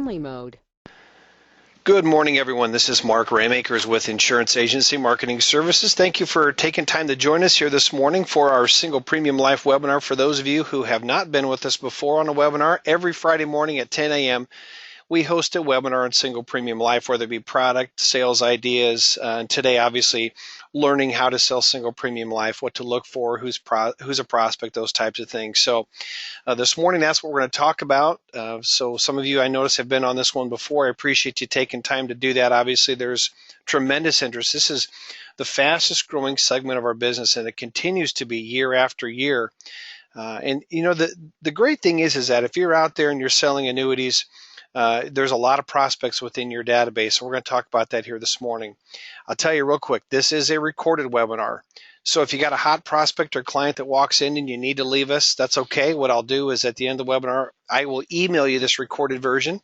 only mode. Good morning, everyone. This is Mark Raymakers with Insurance Agency Marketing Services. Thank you for taking time to join us here this morning for our Single Premium Life webinar. For those of you who have not been with us before on a webinar, every Friday morning at 10 a.m., we host a webinar on Single Premium Life, whether it be product, sales ideas, and today, obviously, learning how to sell Single Premium Life, what to look for, who's a prospect, those types of things. So this morning, that's what we're going to talk about. So some of you, I notice, have been on this one before. I appreciate you taking time to do that. Obviously, there's tremendous interest. This is the fastest growing segment of our business, and it continues to be year after year. And you know, the great thing is that if you're out there and you're selling annuities, there's a lot of prospects within your database, and we're going to talk about that here this morning. I'll tell you real quick, this is a recorded webinar. So if you got a hot prospect or client that walks in and you need to leave us, that's okay. What I'll do is at the end of the webinar, I will email you this recorded version.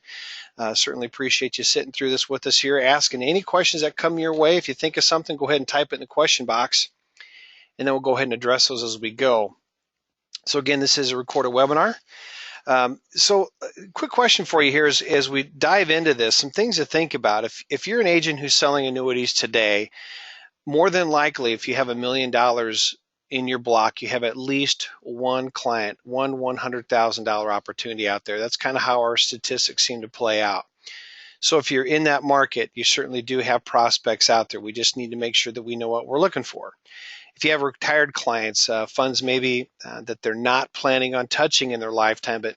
Certainly appreciate you sitting through this with us here, asking any questions that come your way. If you think of something, go ahead and type it in the question box, and then we'll go ahead and address those as we go. So again, this is a recorded webinar. So quick question for you here is, as we dive into this, some things to think about. If you're an agent who's selling annuities today, more than likely, if you have $1 million in your block, you have at least one client, one $100,000 opportunity out there. That's kind of how our statistics seem to play out. So if you're in that market, you certainly do have prospects out there. We just need to make sure that we know what we're looking for. If you have retired clients, funds maybe that they're not planning on touching in their lifetime, but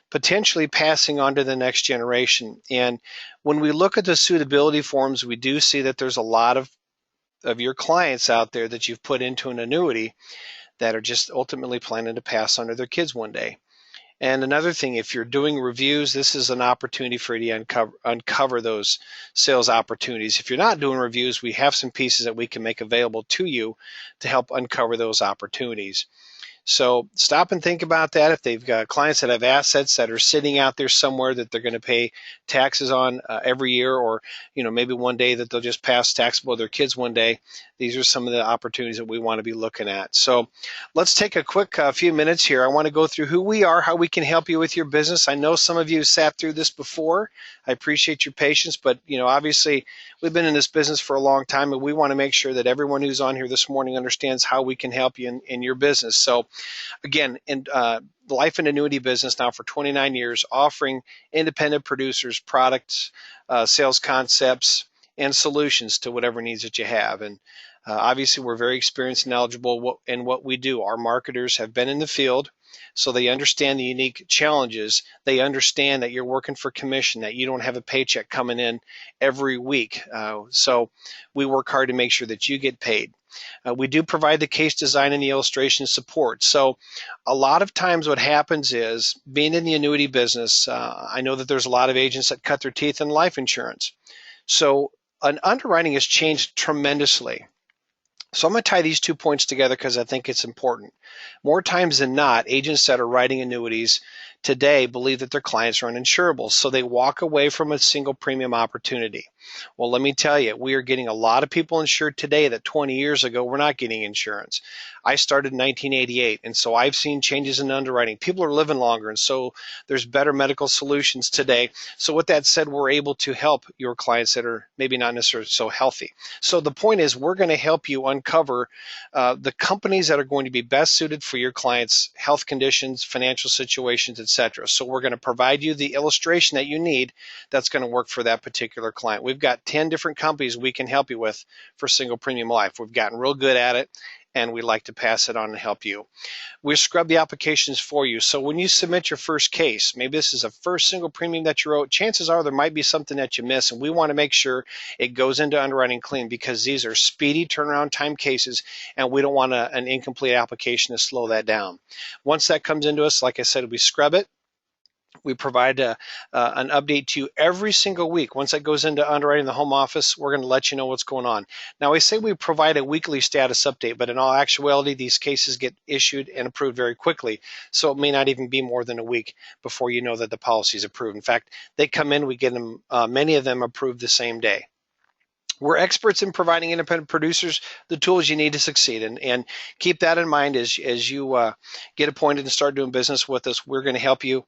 potentially passing on to the next generation. And when we look at the suitability forms, we do see that there's a lot of your clients out there that you've put into an annuity that are just ultimately planning to pass on to their kids one day. And another thing, if you're doing reviews, this is an opportunity for you to uncover those sales opportunities. If you're not doing reviews, we have some pieces that we can make available to you to help uncover those opportunities. So stop and think about that. If they've got clients that have assets that are sitting out there somewhere that they're going to pay taxes on every year, or maybe one day that they'll just pass taxable to their kids one day, these are some of the opportunities that we want to be looking at. So let's take a quick few minutes here. I want to go through who we are, how we can help you with your business. I know some of you sat through this before. I appreciate your patience, but obviously we've been in this business for a long time, and we want to make sure that everyone who's on here this morning understands how we can help you in your business. So again, in the life and annuity business now for 29 years, offering independent producers products, sales concepts, and solutions to whatever needs that you have. And obviously, we're very experienced and knowledgeable in what we do. Our marketers have been in the field, so they understand the unique challenges. They understand that you're working for commission, that you don't have a paycheck coming in every week. So we work hard to make sure that you get paid. We do provide the case design and the illustration support. So a lot of times what happens is, being in the annuity business, I know that there's a lot of agents that cut their teeth in life insurance. So an underwriting has changed tremendously. So I'm going to tie these 2 points together because I think it's important. More times than not, agents that are writing annuities today believe that their clients are uninsurable, so they walk away from a single premium opportunity. Well, let me tell you, we are getting a lot of people insured today that 20 years ago were not getting insurance. I started in 1988, and so I've seen changes in underwriting. People are living longer, and so there's better medical solutions today. So with that said, we're able to help your clients that are maybe not necessarily so healthy. So the point is, we're going to help you uncover the companies that are going to be best suited for your clients' health conditions, financial situations, etc. So we're going to provide you the illustration that you need that's going to work for that particular client. We've got 10 different companies we can help you with for single premium life. We've gotten real good at it, and we like to pass it on and help you. We scrub the applications for you. So when you submit your first case, maybe this is a first single premium that you wrote, chances are there might be something that you miss, and we want to make sure it goes into underwriting clean, because these are speedy turnaround time cases, and we don't want an incomplete application to slow that down. Once that comes into us, like I said, we scrub it. We provide an update to you every single week. Once that goes into underwriting the home office, we're going to let you know what's going on. Now, we say we provide a weekly status update, but in all actuality, these cases get issued and approved very quickly. So it may not even be more than a week before you know that the policy is approved. In fact, they come in, we get them, many of them approved the same day. We're experts in providing independent producers the tools you need to succeed. And keep that in mind as you get appointed and start doing business with us. We're going to help you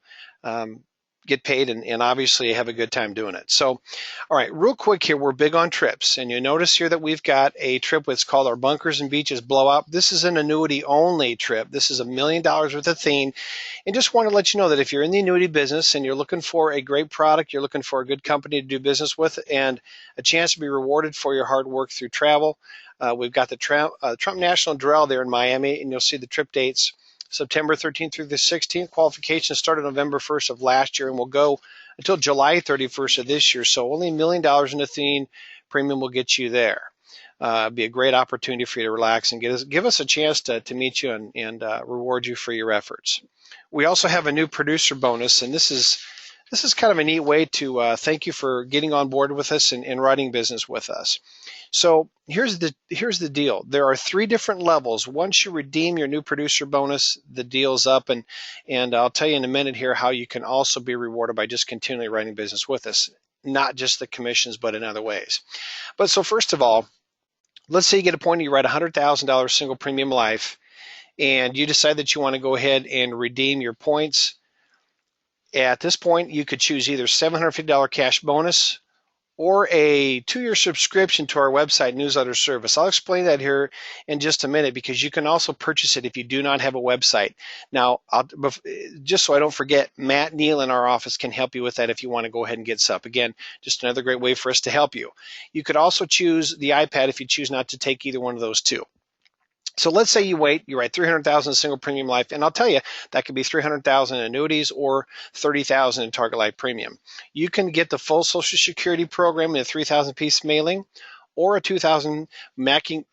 get paid and obviously have a good time doing it. So, all right, real quick here, we're big on trips. And you notice here that we've got a trip what's called our Bunkers and Beaches Blowout. This is an annuity only trip. This is $1 million worth of theme. And just want to let you know that if you're in the annuity business and you're looking for a great product, you're looking for a good company to do business with, and a chance to be rewarded for your hard work through travel, we've got the Trump National Withdrawal there in Miami, and you'll see the trip dates. September 13th through the 16th. Qualifications started November 1st of last year and will go until July 31st of this year. So only $1 million in the theme premium will get you there. Be a great opportunity for you to relax and give us a chance to meet you and reward you for your efforts. We also have a new producer bonus, and this is kind of a neat way to thank you for getting on board with us and writing business with us. So here's the deal. There are 3 different levels. Once you redeem your new producer bonus, the deal's up, and I'll tell you in a minute here how you can also be rewarded by just continually writing business with us, not just the commissions, but in other ways. But so first of all, let's say you get appointed, you write $100,000 single premium life, and you decide that you want to go ahead and redeem your points. At this point, you could choose either $750 cash bonus or a 2-year subscription to our website newsletter service. I'll explain that here in just a minute because you can also purchase it if you do not have a website. Now, just so I don't forget, Matt Neal in our office can help you with that if you want to go ahead and get set up. Again, just another great way for us to help you. You could also choose the iPad if you choose not to take either one of those two. So let's say you write $300,000 single premium life, and I'll tell you that could be $300,000 in annuities or $30,000 in target life premium. You can get the full Social Security program in a 3,000 piece mailing, or a 2,000 matching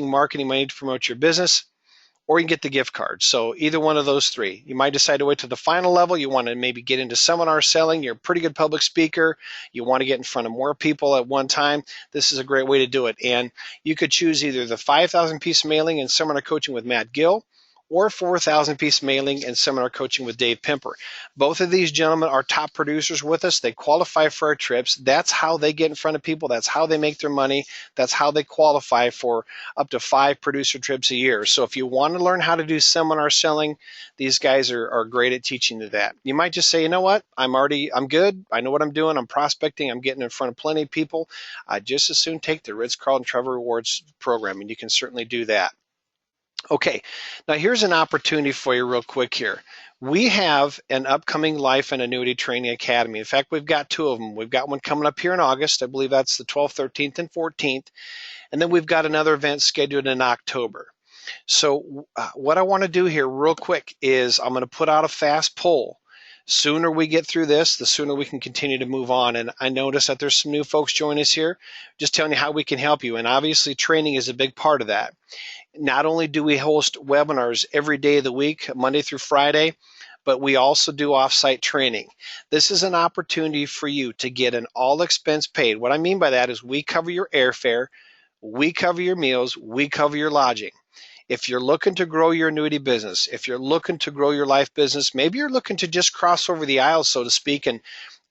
marketing money to promote your business, or you can get the gift card. So either one of those 3. You might decide to wait to the final level. You want to maybe get into seminar selling. You're a pretty good public speaker. You want to get in front of more people at one time. This is a great way to do it. And you could choose either the 5,000 piece mailing and seminar coaching with Matt Gill, or 4,000 piece mailing and seminar coaching with Dave Pimper. Both of these gentlemen are top producers with us. They qualify for our trips. That's how they get in front of people. That's how they make their money. That's how they qualify for up to 5 producer trips a year. So if you want to learn how to do seminar selling, these guys are great at teaching you that. You might just say, you know what, I'm good. I know what I'm doing. I'm prospecting. I'm getting in front of plenty of people. I'd just as soon take the Ritz-Carlton Travel Rewards program, and you can certainly do that. Okay, now here's an opportunity for you real quick here. We have an upcoming Life and Annuity Training Academy. In fact, we've got 2 of them. We've got one coming up here in August. I believe that's the 12th, 13th, and 14th. And then we've got another event scheduled in October. So what I want to do here real quick is I'm going to put out a fast poll. Sooner we get through this, the sooner we can continue to move on. And I notice that there's some new folks joining us here, just telling you how we can help you. And obviously training is a big part of that. Not only do we host webinars every day of the week, Monday through Friday, but we also do offsite training. This is an opportunity for you to get an all expense paid. What I mean by that is we cover your airfare, we cover your meals, we cover your lodging. If you're looking to grow your annuity business, if you're looking to grow your life business, maybe you're looking to just cross over the aisle, so to speak, and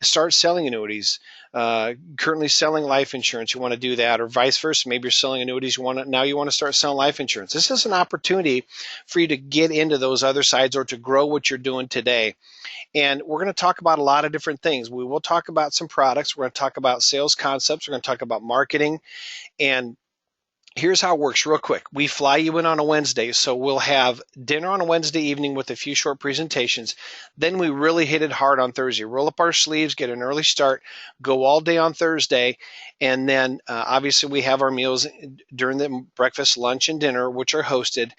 start selling annuities, currently selling life insurance, you want to do that, or vice versa. Maybe you're selling annuities, now you want to start selling life insurance. This is an opportunity for you to get into those other sides or to grow what you're doing today. And we're going to talk about a lot of different things. We will talk about some products. We're going to talk about sales concepts. We're going to talk about marketing. And here's how it works real quick. We fly you in on a Wednesday, so we'll have dinner on a Wednesday evening with a few short presentations. Then we really hit it hard on Thursday. Roll up our sleeves, get an early start, go all day on Thursday, and then obviously we have our meals during the breakfast, lunch, and dinner, which are hosted.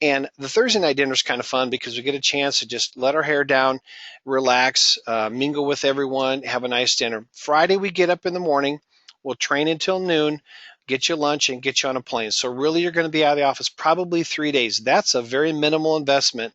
And the Thursday night dinner is kind of fun because we get a chance to just let our hair down, relax, mingle with everyone, have a nice dinner. Friday we get up in the morning, we'll train until noon, get you lunch, and get you on a plane. So really you're going to be out of the office probably 3 days. That's a very minimal investment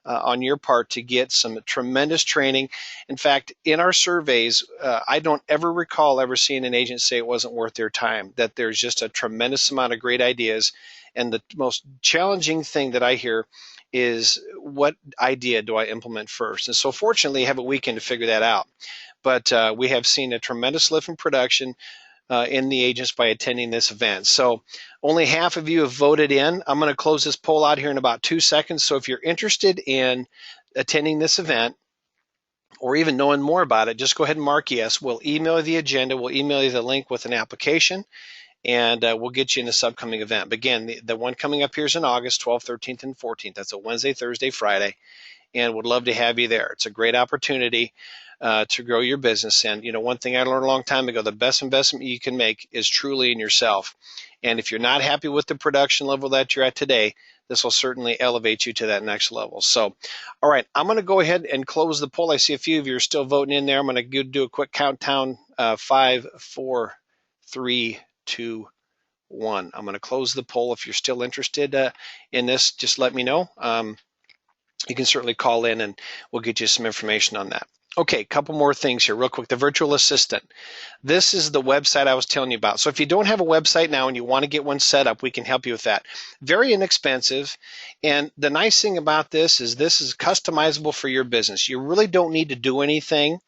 on your part to get some tremendous training. In fact, in our surveys, I don't ever recall ever seeing an agent say it wasn't worth their time, that there's just a tremendous amount of great ideas. And the most challenging thing that I hear is, what idea do I implement first? And so fortunately, I have a weekend to figure that out. But we have seen a tremendous lift in production in the agents by attending this event. So only half of you have voted in. I'm going to close this poll out here in about 2 seconds. So if you're interested in attending this event or even knowing more about it, just go ahead and mark yes. We'll email you the agenda. We'll email you the link with an application, and we'll get you in this upcoming event. But again, the one coming up here is in August 12th, 13th, and 14th. That's a Wednesday, Thursday, Friday, and would love to have you there. It's a great opportunity to grow your business. And, one thing I learned a long time ago, the best investment you can make is truly in yourself. And if you're not happy with the production level that you're at today, this will certainly elevate you to that next level. So, all right, I'm going to go ahead and close the poll. I see a few of you are still voting in there. I'm going to do a quick countdown. 5, 4, 3, 2, 1. I'm going to close the poll. If you're still interested in this, just let me know. You can certainly call in and we'll get you some information on that. Okay, a couple more things here real quick. The virtual assistant. This is the website I was telling you about. So if you don't have a website now and you want to get one set up, we can help you with that. Very inexpensive. And the nice thing about this is customizable for your business. You really don't need to do anything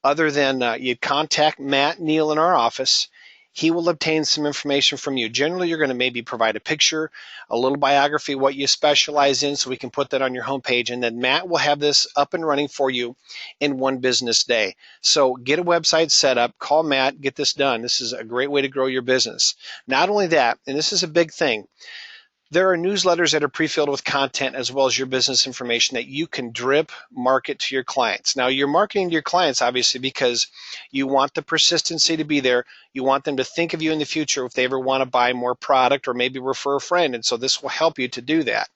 other than you contact Matt Neal in our office. He will obtain some information from you. Generally, you're going to maybe provide a picture, a little biography, what you specialize in, so we can put that on your homepage. And then Matt will have this up and running for you in one business day. So get a website set up, call Matt, get this done. This is a great way to grow your business. Not only that, and this is a big thing, there are newsletters that are pre-filled with content as well as your business information that you can drip market to your clients. Now, you're marketing to your clients, obviously, because you want the persistency to be there. You want them to think of you in the future if they ever want to buy more product or maybe refer a friend. And so this will help you to do that.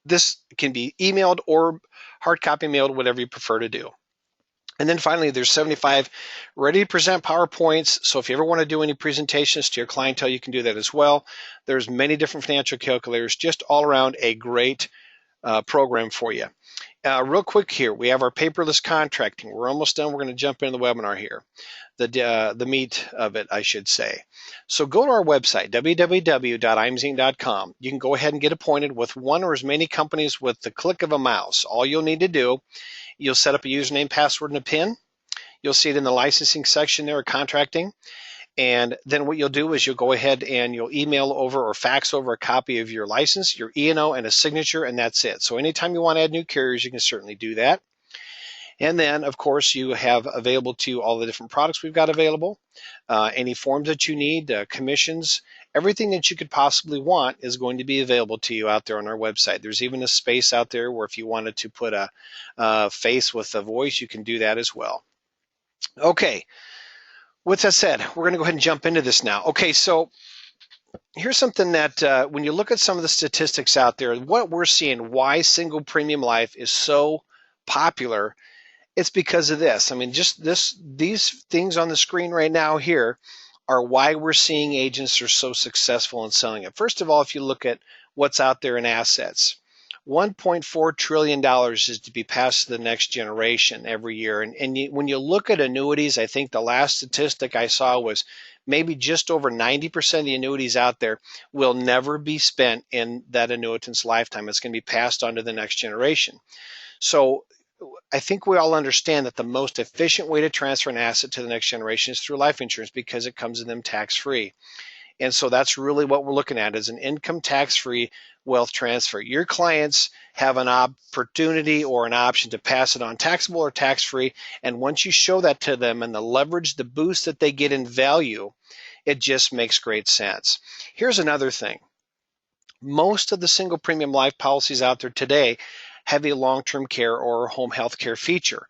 This can be emailed or hard copy mailed, whatever you prefer to do. And then finally, there's 75 ready to present PowerPoints. So if you ever want to do any presentations to your clientele, you can do that as well. There's many different financial calculators, just all around a great program for you. Real quick here, we have our paperless contracting. We're almost done. We're going to jump into the webinar here, the meat of it, I should say. So go to our website, www.imzinc.com. You can go ahead and get appointed with one or as many companies with the click of a mouse. All you'll need to do, you'll set up a username, password, and a PIN. You'll see it in the licensing section there, contracting. And then what you'll do is you'll go ahead and you'll email over or fax over a copy of your license, your E&O, and a signature, and that's it. So anytime you want to add new carriers, you can certainly do that. And then, of course, you have available to you all the different products we've got available, any forms that you need, commissions, everything that you could possibly want is going to be available to you out there on our website. There's even a space out there where if you wanted to put a face with a voice, you can do that as well. Okay, with that said, we're going to go ahead and jump into this now. Okay, so here's something that when you look at some of the statistics out there, what we're seeing, why single premium life is so popular, it's because of this. I mean, just these things on the screen right now here are why we're seeing agents are so successful in selling it. First of all, if you look at what's out there in assets, $1.4 trillion is to be passed to the next generation every year. And when you look at annuities, I think the last statistic I saw was maybe just over 90% of the annuities out there will never be spent in that annuitant's lifetime. It's going to be passed on to the next generation. So I think we all understand that the most efficient way to transfer an asset to the next generation is through life insurance because it comes to them tax-free. And so that's really what we're looking at is an income tax-free wealth transfer. Your clients have an opportunity or an option to pass it on taxable or tax-free. And once you show that to them and the leverage, the boost that they get in value, it just makes great sense. Here's another thing. Most of the single premium life policies out there today have a long-term care or home health care feature.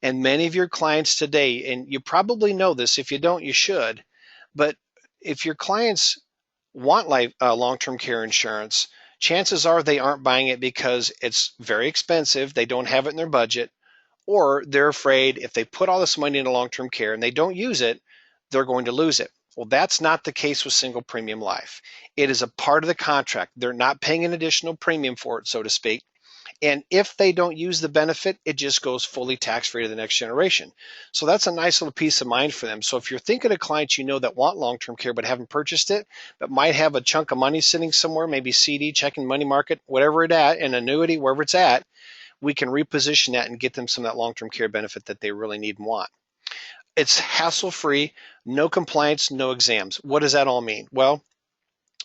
And many of your clients today, and you probably know this, if you don't, you should, but if your clients want long-term care insurance, chances are they aren't buying it because it's very expensive, they don't have it in their budget, or they're afraid if they put all this money into long-term care and they don't use it, they're going to lose it. Well, that's not the case with single premium life. It is a part of the contract. They're not paying an additional premium for it, so to speak. And if they don't use the benefit, it just goes fully tax-free to the next generation. So that's a nice little peace of mind for them. So if you're thinking of clients you know that want long-term care but haven't purchased it, but might have a chunk of money sitting somewhere, maybe CD, checking money market, whatever it's at, an annuity, wherever it's at, we can reposition that and get them some of that long-term care benefit that they really need and want. It's hassle-free, no compliance, no exams. What does that all mean? Well,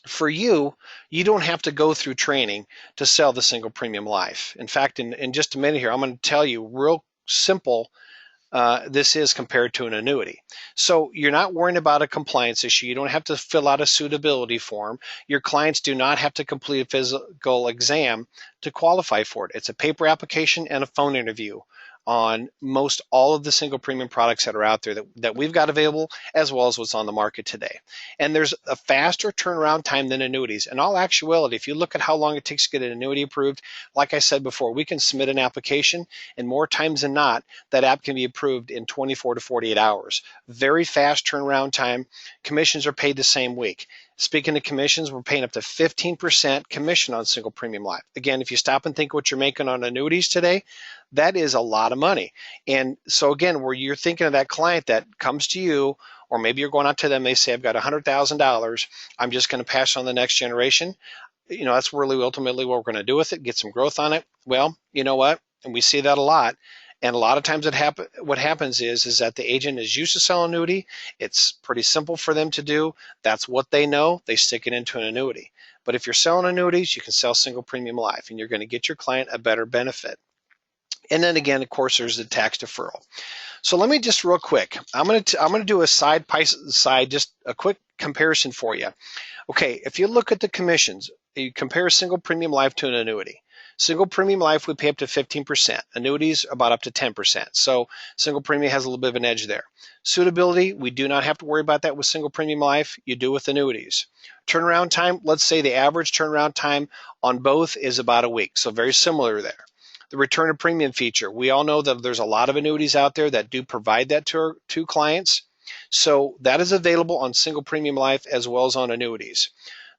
For you, you don't have to go through training to sell the single premium life. In fact, in just a minute here, I'm going to tell you real simple this is compared to an annuity. So you're not worrying about a compliance issue. You don't have to fill out a suitability form. Your clients do not have to complete a physical exam to qualify for it. It's a paper application and a phone interview on most all of the single premium products that are out there that we've got available, as well as what's on the market today. And there's a faster turnaround time than annuities. In all actuality, if you look at how long it takes to get an annuity approved, like I said before, we can submit an application, and more times than not, that app can be approved in 24 to 48 hours. Very fast turnaround time. Commissions are paid the same week. Speaking of commissions, we're paying up to 15% commission on single premium life. Again, if you stop and think what you're making on annuities today, that is a lot of money. And so again, where you're thinking of that client that comes to you, or maybe you're going out to them, they say, I've got $100,000, I'm just going to pass on the next generation. That's really ultimately what we're going to do with it, get some growth on it. Well, you know what? And we see that a lot. And a lot of times what happens is that the agent is used to sell annuity. It's pretty simple for them to do. That's what they know. They stick it into an annuity. But if you're selling annuities, you can sell single premium life, and you're going to get your client a better benefit. And then again, of course, there's the tax deferral. So let me just real quick, I'm going to do a side by side, just a quick comparison for you. Okay, if you look at the commissions, you compare single premium life to an annuity. Single premium life, we pay up to 15%. Annuities, about up to 10%. So single premium has a little bit of an edge there. Suitability, we do not have to worry about that with single premium life. You do with annuities. Turnaround time, let's say the average turnaround time on both is about a week. So very similar there. The return of premium feature, we all know that there's a lot of annuities out there that do provide that to clients. So that is available on single premium life as well as on annuities.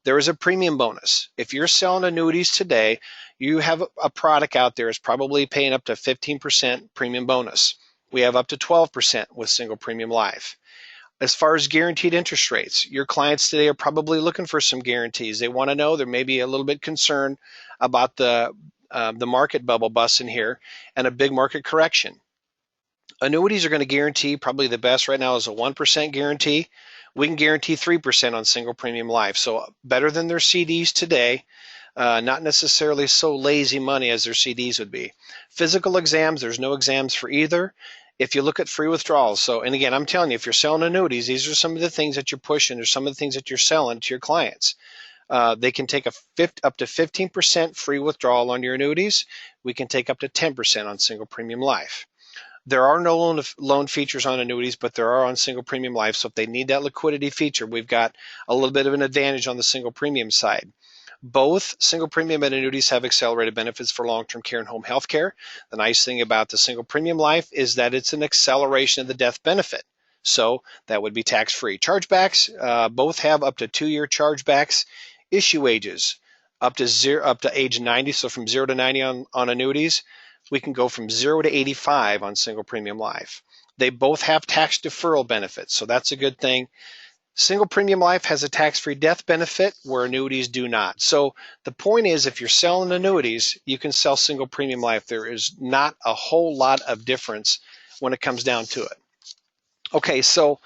There is a premium bonus. If you're selling annuities today, you have a product out there that's probably paying up to 15% premium bonus. We have up to 12% with single premium life. As far as guaranteed interest rates, your clients today are probably looking for some guarantees. They want to know, they're maybe a little bit concerned about the market bubble busting here and a big market correction. Annuities are going to guarantee, probably the best right now is a 1% guarantee. We can guarantee 3% on single premium life. So better than their CDs today, not necessarily so lazy money as their CDs would be. Physical exams, there's no exams for either. If you look at free withdrawals, and again, I'm telling you, if you're selling annuities, these are some of the things that you're pushing or some of the things that you're selling to your clients. They can take up to 15% free withdrawal on your annuities. We can take up to 10% on single premium life. There are no loan features on annuities, but there are on single premium life. So if they need that liquidity feature, we've got a little bit of an advantage on the single premium side. Both single premium and annuities have accelerated benefits for long-term care and home health care. The nice thing about the single premium life is that it's an acceleration of the death benefit. So that would be tax-free. Chargebacks, both have up to 2-year chargebacks. Issue ages, up to age 90, so from 0 to 90 on annuities. We can go from 0 to 85 on single premium life. They both have tax deferral benefits, so that's a good thing. Single premium life has a tax-free death benefit where annuities do not. So the point is, if you're selling annuities, you can sell single premium life. There is not a whole lot of difference when it comes down to it. Okay, so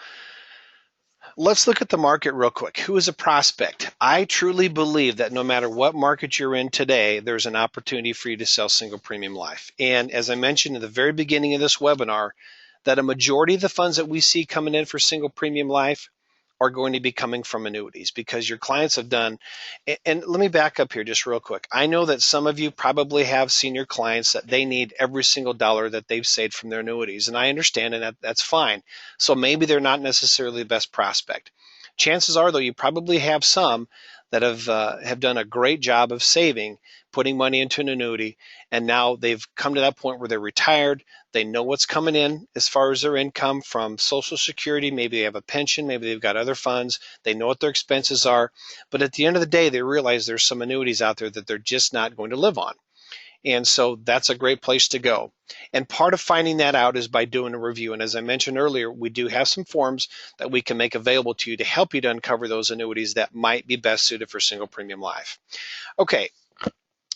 let's look at the market real quick. Who is a prospect? I truly believe that no matter what market you're in today, there's an opportunity for you to sell single premium life. And as I mentioned in the very beginning of this webinar, that a majority of the funds that we see coming in for single premium life are going to be coming from annuities because your clients have done, and let me back up here just real quick. I know that some of you probably have senior clients that they need every single dollar that they've saved from their annuities, and I understand, and that's fine. So maybe they're not necessarily the best prospect. Chances are, though, you probably have some that have done a great job of saving, putting money into an annuity, and now they've come to that point where they're retired. They know what's coming in as far as their income from Social Security. Maybe they have a pension. Maybe they've got other funds. They know what their expenses are. But at the end of the day, they realize there's some annuities out there that they're just not going to live on. And so that's a great place to go. And part of finding that out is by doing a review. And as I mentioned earlier, we do have some forms that we can make available to you to help you to uncover those annuities that might be best suited for single premium life. Okay,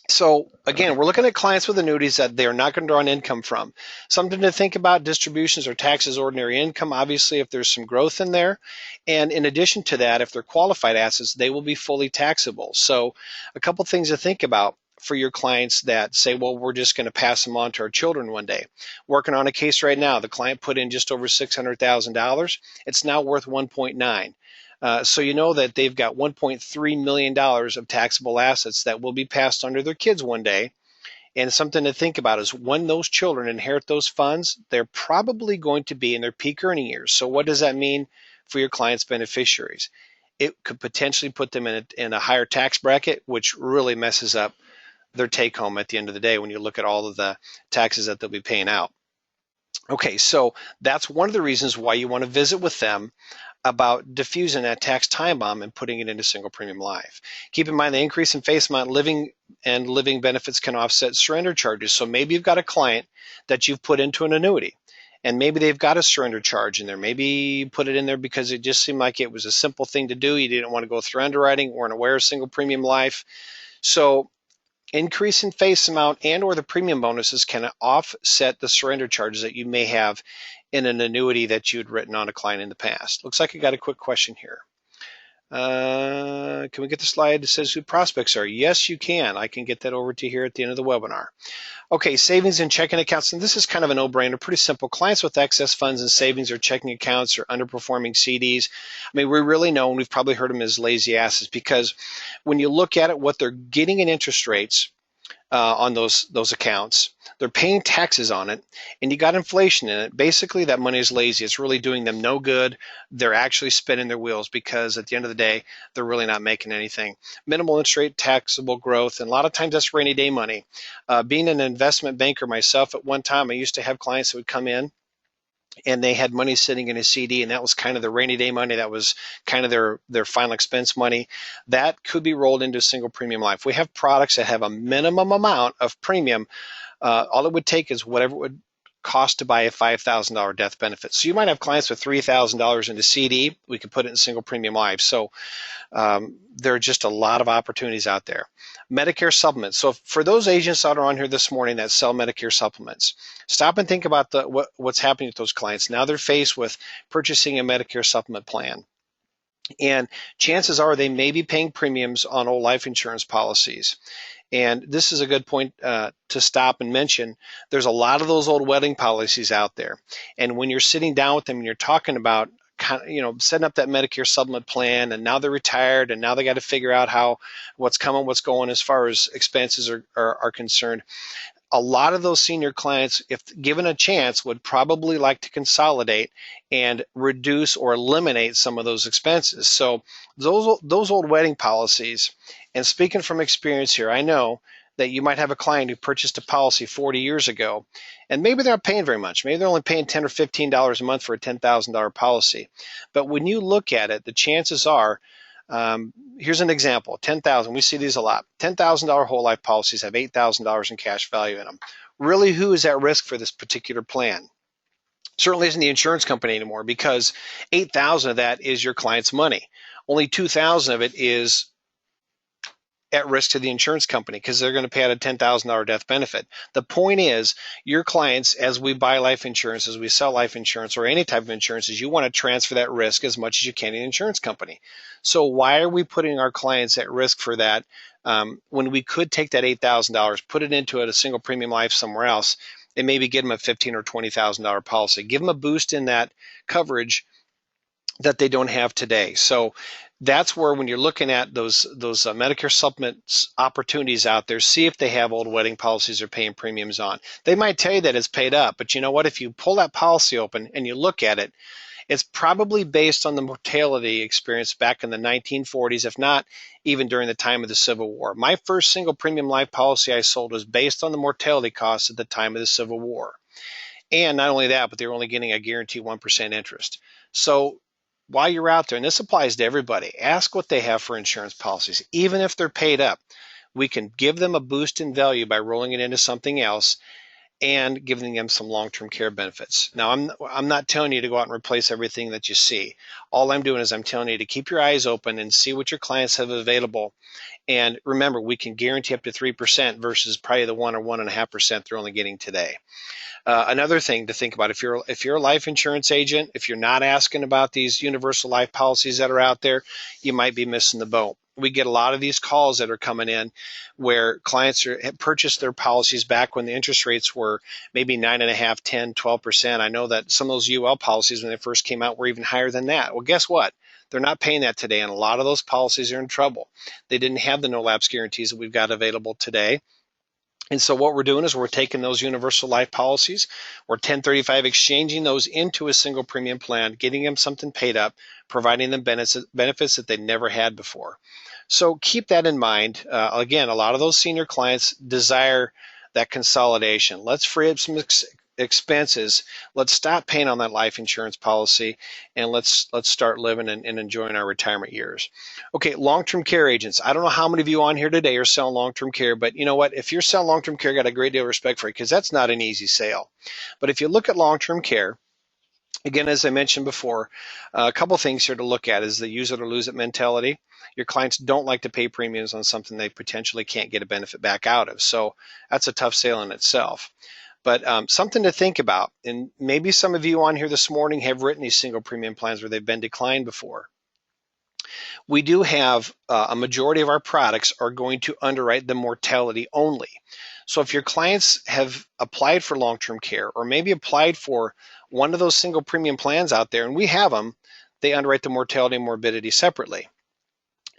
So again, we're looking at clients with annuities that they're not going to draw an income from. Something to think about: distributions or taxes, ordinary income, obviously, if there's some growth in there. And in addition to that, if they're qualified assets, they will be fully taxable. So a couple things to think about for your clients that say, well, we're just going to pass them on to our children one day. Working on a case right now, the client put in just over $600,000. It's now worth 1.9. So you know that they've got $1.3 million of taxable assets that will be passed on to their kids one day. And something to think about is when those children inherit those funds, they're probably going to be in their peak earning years. So what does that mean for your client's beneficiaries? It could potentially put them in a higher tax bracket, which really messes up their take home at the end of the day when you look at all of the taxes that they'll be paying out. Okay, so that's one of the reasons why you want to visit with them about diffusing that tax time bomb and putting it into single premium life. Keep in mind the increase in face amount living benefits can offset surrender charges. So maybe you've got a client that you've put into an annuity, and maybe they've got a surrender charge in there. Maybe you put it in there because it just seemed like it was a simple thing to do. You didn't want to go through underwriting, weren't aware of single premium life. So increase in face amount and or the premium bonuses can offset the surrender charges that you may have in an annuity that you'd written on a client in the past. Looks like I got a quick question here. Can we get the slide that says who prospects are? Yes, you can. I can get that over to you here at the end of the webinar. Okay, savings and checking accounts. And this is kind of a no-brainer, pretty simple. Clients with excess funds and savings or checking accounts or underperforming CDs. I mean, we really know, and we've probably heard them as lazy asses, because when you look at it, what they're getting in interest rates on those accounts, they're paying taxes on it, and you got inflation in it. Basically, that money is lazy. It's really doing them no good. They're actually spinning their wheels because at the end of the day, they're really not making anything. Minimal interest rate, taxable growth, and a lot of times that's rainy day money. Being an investment banker myself at one time, I used to have clients that would come in and they had money sitting in a CD, and that was kind of the rainy day money. That was kind of their final expense money. That could be rolled into a single premium life. We have products that have a minimum amount of premium. All it would take is whatever it would cost to buy a $5,000 death benefit. So you might have clients with $3,000 in a CD. We could put it in single premium life. So there are just a lot of opportunities out there. Medicare supplements. So for those agents that are on here this morning that sell Medicare supplements, stop and think about what's happening with those clients. Now they're faced with purchasing a Medicare supplement plan. And chances are they may be paying premiums on old life insurance policies. And this is a good point to stop and mention. There's a lot of those old wedding policies out there. And when you're sitting down with them and you're talking about setting up that Medicare supplement plan, and now they're retired, and now they got to figure out what's coming, what's going as far as expenses are concerned. A lot of those senior clients, if given a chance, would probably like to consolidate and reduce or eliminate some of those expenses. So those old wedding policies, and speaking from experience here, I know that you might have a client who purchased a policy 40 years ago, and maybe they're not paying very much. Maybe they're only paying $10 or $15 a month for a $10,000 policy. But when you look at it, the chances are, here's an example, 10,000. We see these a lot. $10,000 whole life policies have $8,000 in cash value in them. Really, who is at risk for this particular plan? Certainly isn't the insurance company anymore, because 8,000 of that is your client's money. Only 2,000 of it is at risk to the insurance company because they're going to pay out a $10,000 death benefit. The point is, your clients, as we buy life insurance, as we sell life insurance or any type of insurance, is you want to transfer that risk as much as you can to the insurance company. So why are we putting our clients at risk for that when we could take that $8,000, put it into a single premium life somewhere else, and maybe give them a $15,000 or $20,000 policy, give them a boost in that coverage that they don't have today. So that's where, when you're looking at those Medicare supplements opportunities out there, see if they have old wedding policies they're paying premiums on. They might tell you that it's paid up, but you know what? If you pull that policy open and you look at it, it's probably based on the mortality experience back in the 1940s, if not even during the time of the Civil War. My first single premium life policy I sold was based on the mortality costs at the time of the Civil War. And not only that, but they were only getting a guaranteed 1% interest. So while you're out there, and this applies to everybody, ask what they have for insurance policies. Even if they're paid up, we can give them a boost in value by rolling it into something else and giving them some long-term care benefits. Now, I'm not telling you to go out and replace everything that you see. All I'm doing is I'm telling you to keep your eyes open and see what your clients have available And remember, we can guarantee up to 3% versus probably the 1 or 1.5% they're only getting today. Another thing to think about, if you're a life insurance agent, if you're not asking about these universal life policies that are out there, you might be missing the boat. We get a lot of these calls that are coming in where clients have purchased their policies back when the interest rates were maybe 9.5%, 10%, 12%. I know that some of those UL policies when they first came out were even higher than that. Well, guess what? They're not paying that today, and a lot of those policies are in trouble. They didn't have the no lapse guarantees that we've got available today. And so what we're doing is we're taking those universal life policies, we're 1035 exchanging those into a single premium plan, getting them something paid up, providing them benefits that they never had before. So keep that in mind. Again, a lot of those senior clients desire that consolidation. Let's free up some expenses. Let's stop paying on that life insurance policy, and let's start living and enjoying our retirement years. Okay, long-term care agents. I don't know how many of you on here today are selling long-term care, but you know what? If you're selling long-term care, I got a great deal of respect for it because that's not an easy sale. But if you look at long-term care, again, as I mentioned before, a couple things here to look at is the use it or lose it mentality. Your clients don't like to pay premiums on something they potentially can't get a benefit back out of. So that's a tough sale in itself. But something to think about, and maybe some of you on here this morning have written these single premium plans where they've been declined before. We do have a majority of our products are going to underwrite the mortality only. So if your clients have applied for long-term care or maybe applied for one of those single premium plans out there, and we have them, they underwrite the mortality and morbidity separately.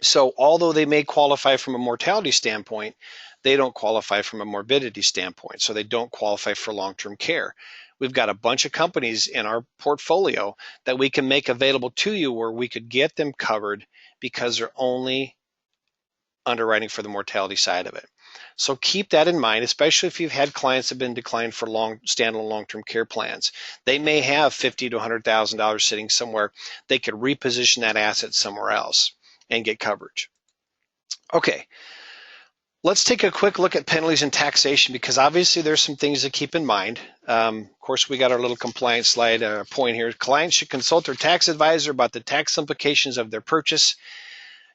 So although they may qualify from a mortality standpoint, they don't qualify from a morbidity standpoint. So they don't qualify for long-term care. We've got a bunch of companies in our portfolio that we can make available to you where we could get them covered because they're only underwriting for the mortality side of it. So keep that in mind, especially if you've had clients that have been declined for standalone long-term care plans. They may have $50,000 to $100,000 sitting somewhere. They could reposition that asset somewhere else and get coverage. Okay, let's take a quick look at penalties and taxation because obviously there's some things to keep in mind. Of course, we got our little compliance slide point here. Clients should consult their tax advisor about the tax implications of their purchase.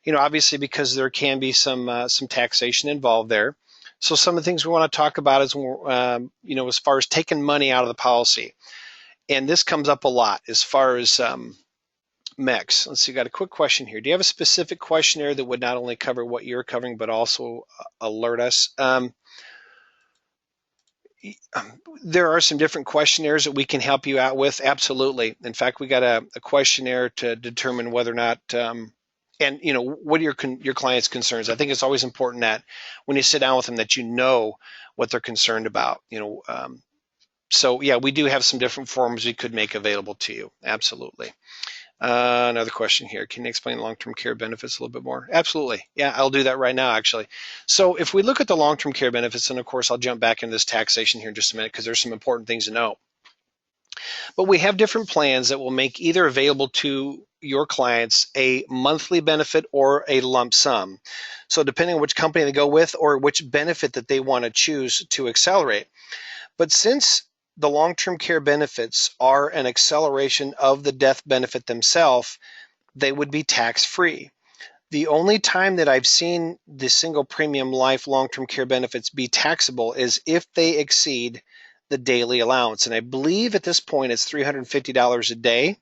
You know, obviously because there can be some taxation involved there. So some of the things we want to talk about is, you know, as far as taking money out of the policy. And this comes up a lot as far as MEX. Let's see, got a quick question here. Do you have a specific questionnaire that would not only cover what you're covering, but also alert us? There are some different questionnaires that we can help you out with. Absolutely. In fact, we got a questionnaire to determine whether or not, and you know, what are your client's concerns. I think it's always important that when you sit down with them that you know what they're concerned about. You know, so yeah, we do have some different forms we could make available to you. Absolutely. Another question here. Can you explain long-term care benefits a little bit more? Absolutely. Yeah, I'll do that right now, actually. So if we look at the long-term care benefits, and of course, I'll jump back into this taxation here in just a minute because there's some important things to know. But we have different plans that will make either available to your clients a monthly benefit or a lump sum. So depending on which company they go with or which benefit that they want to choose to accelerate. But since the long-term care benefits are an acceleration of the death benefit themselves, they would be tax-free. The only time that I've seen the single premium life long-term care benefits be taxable is if they exceed the daily allowance. And I believe at this point it's $350 a day.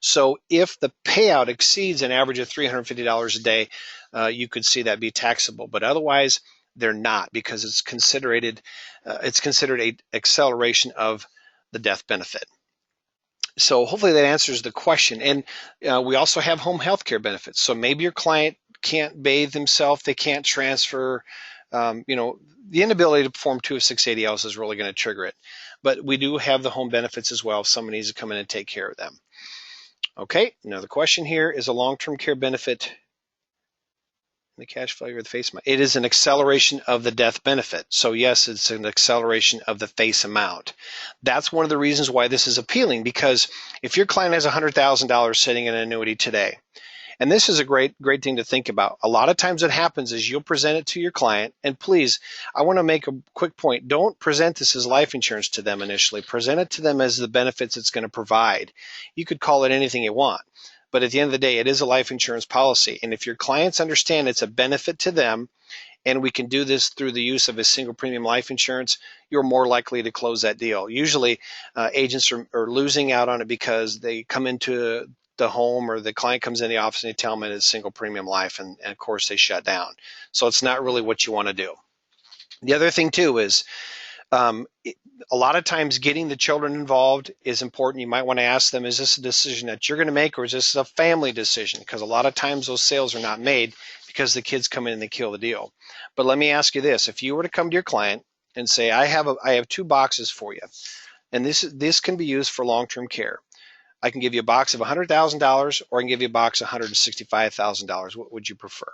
So if the payout exceeds an average of $350 a day, you could see that be taxable. But otherwise, they're not because it's considered a acceleration of the death benefit. So hopefully that answers the question. And we also have home health care benefits. So maybe your client can't bathe themselves, they can't transfer. You know, the inability to perform 2 of 680Ls is really going to trigger it. But we do have the home benefits as well if someone needs to come in and take care of them. Okay, another question here is a long-term care benefit the cash value or the face amount. It is an acceleration of the death benefit. So yes, it's an acceleration of the face amount. That's one of the reasons why this is appealing, because if your client has $100,000 sitting in an annuity today, and this is a great thing to think about. A lot of times what happens is you'll present it to your client, and please, I want to make a quick point. Don't present this as life insurance to them initially. Present it to them as the benefits it's going to provide. You could call it anything you want. But at the end of the day, it is a life insurance policy. And if your clients understand it's a benefit to them, and we can do this through the use of a single premium life insurance, you're more likely to close that deal. Usually agents are losing out on it because they come into the home, or the client comes in the office and they tell them it's single premium life, and of course they shut down. So it's not really what you want to do. The other thing too is a lot of times getting the children involved is important. You might want to ask them, is this a decision that you're going to make, or is this a family decision? Because a lot of times those sales are not made because the kids come in and they kill the deal. But let me ask you this. If you were to come to your client and say, I have 2 boxes for you, and this can be used for long-term care. I can give you a box of $100,000, or I can give you a box of $165,000. What would you prefer?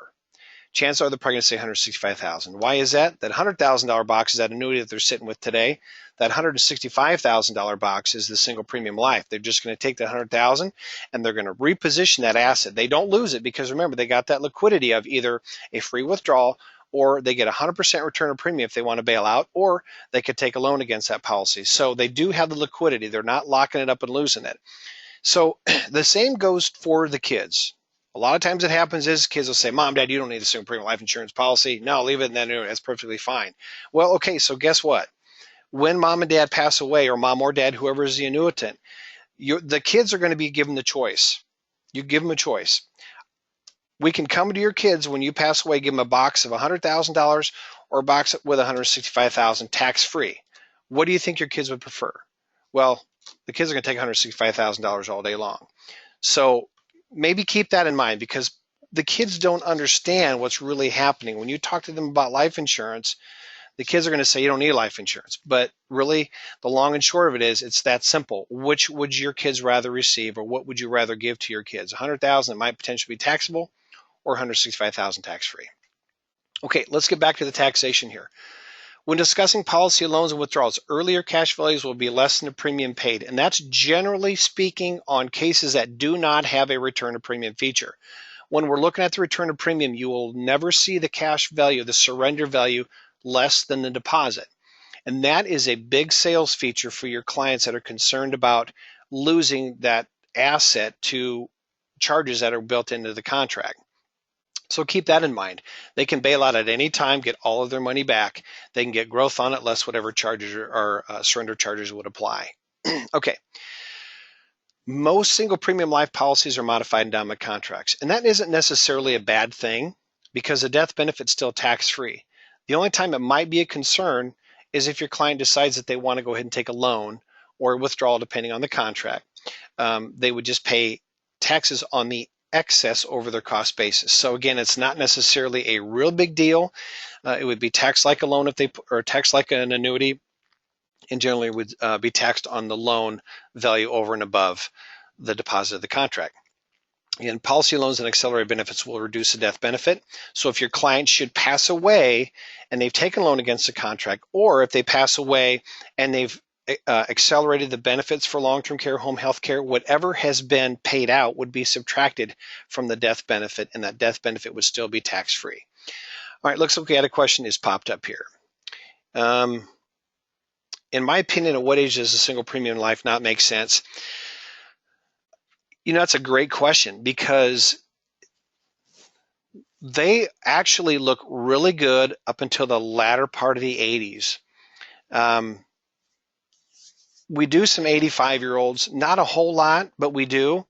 Chances are they're probably going to say $165,000. Why is that? That $100,000 box is that annuity that they're sitting with today. That $165,000 box is the single premium life. They're just going to take that $100,000 and they're going to reposition that asset. They don't lose it because remember, they got that liquidity of either a free withdrawal, or they get 100% return of premium if they want to bail out, or they could take a loan against that policy. So they do have the liquidity. They're not locking it up and losing it. So the same goes for the kids. A lot of times it happens is kids will say, Mom, Dad, you don't need a single premium life insurance policy. No, leave it in that annuity. That's perfectly fine. Well, okay, so guess what? When Mom and Dad pass away, or Mom or Dad, whoever is the annuitant, the kids are going to be given the choice. You give them a choice. We can come to your kids when you pass away, give them a box of $100,000 or a box with $165,000 tax-free. What do you think your kids would prefer? Well, the kids are going to take $165,000 all day long. So maybe keep that in mind, because the kids don't understand what's really happening. When you talk to them about life insurance, the kids are going to say you don't need life insurance. But really, the long and short of it is, it's that simple. Which would your kids rather receive, or what would you rather give to your kids? $100,000 that might potentially be taxable, or $165,000 tax-free. Okay, let's get back to the taxation here. When discussing policy loans and withdrawals, earlier cash values will be less than the premium paid, and that's generally speaking on cases that do not have a return of premium feature. When we're looking at the return of premium, you will never see the cash value, the surrender value, less than the deposit. And that is a big sales feature for your clients that are concerned about losing that asset to charges that are built into the contract. So keep that in mind. They can bail out at any time, get all of their money back. They can get growth on it, less whatever charges or surrender charges would apply. Okay. Most single premium life policies are modified endowment contracts, and that isn't necessarily a bad thing because the death benefit is still tax-free. The only time it might be a concern is if your client decides that they want to go ahead and take a loan or a withdrawal, depending on the contract. They would just pay taxes on the excess over their cost basis. So again, it's not necessarily a real big deal. It would be taxed like a loan or taxed like an annuity, and generally would be taxed on the loan value over and above the deposit of the contract. And policy loans and accelerated benefits will reduce the death benefit. So if your client should pass away and they've taken a loan against the contract, or if they pass away and they've accelerated the benefits for long-term care, home health care, whatever has been paid out would be subtracted from the death benefit, and that death benefit would still be tax-free. All right, looks like we had a question that's popped up here. In my opinion, at what age does a single premium life not make sense? You know, that's a great question, because they actually look really good up until the latter part of the 80s. We do some 85-year-olds, not a whole lot, but we do.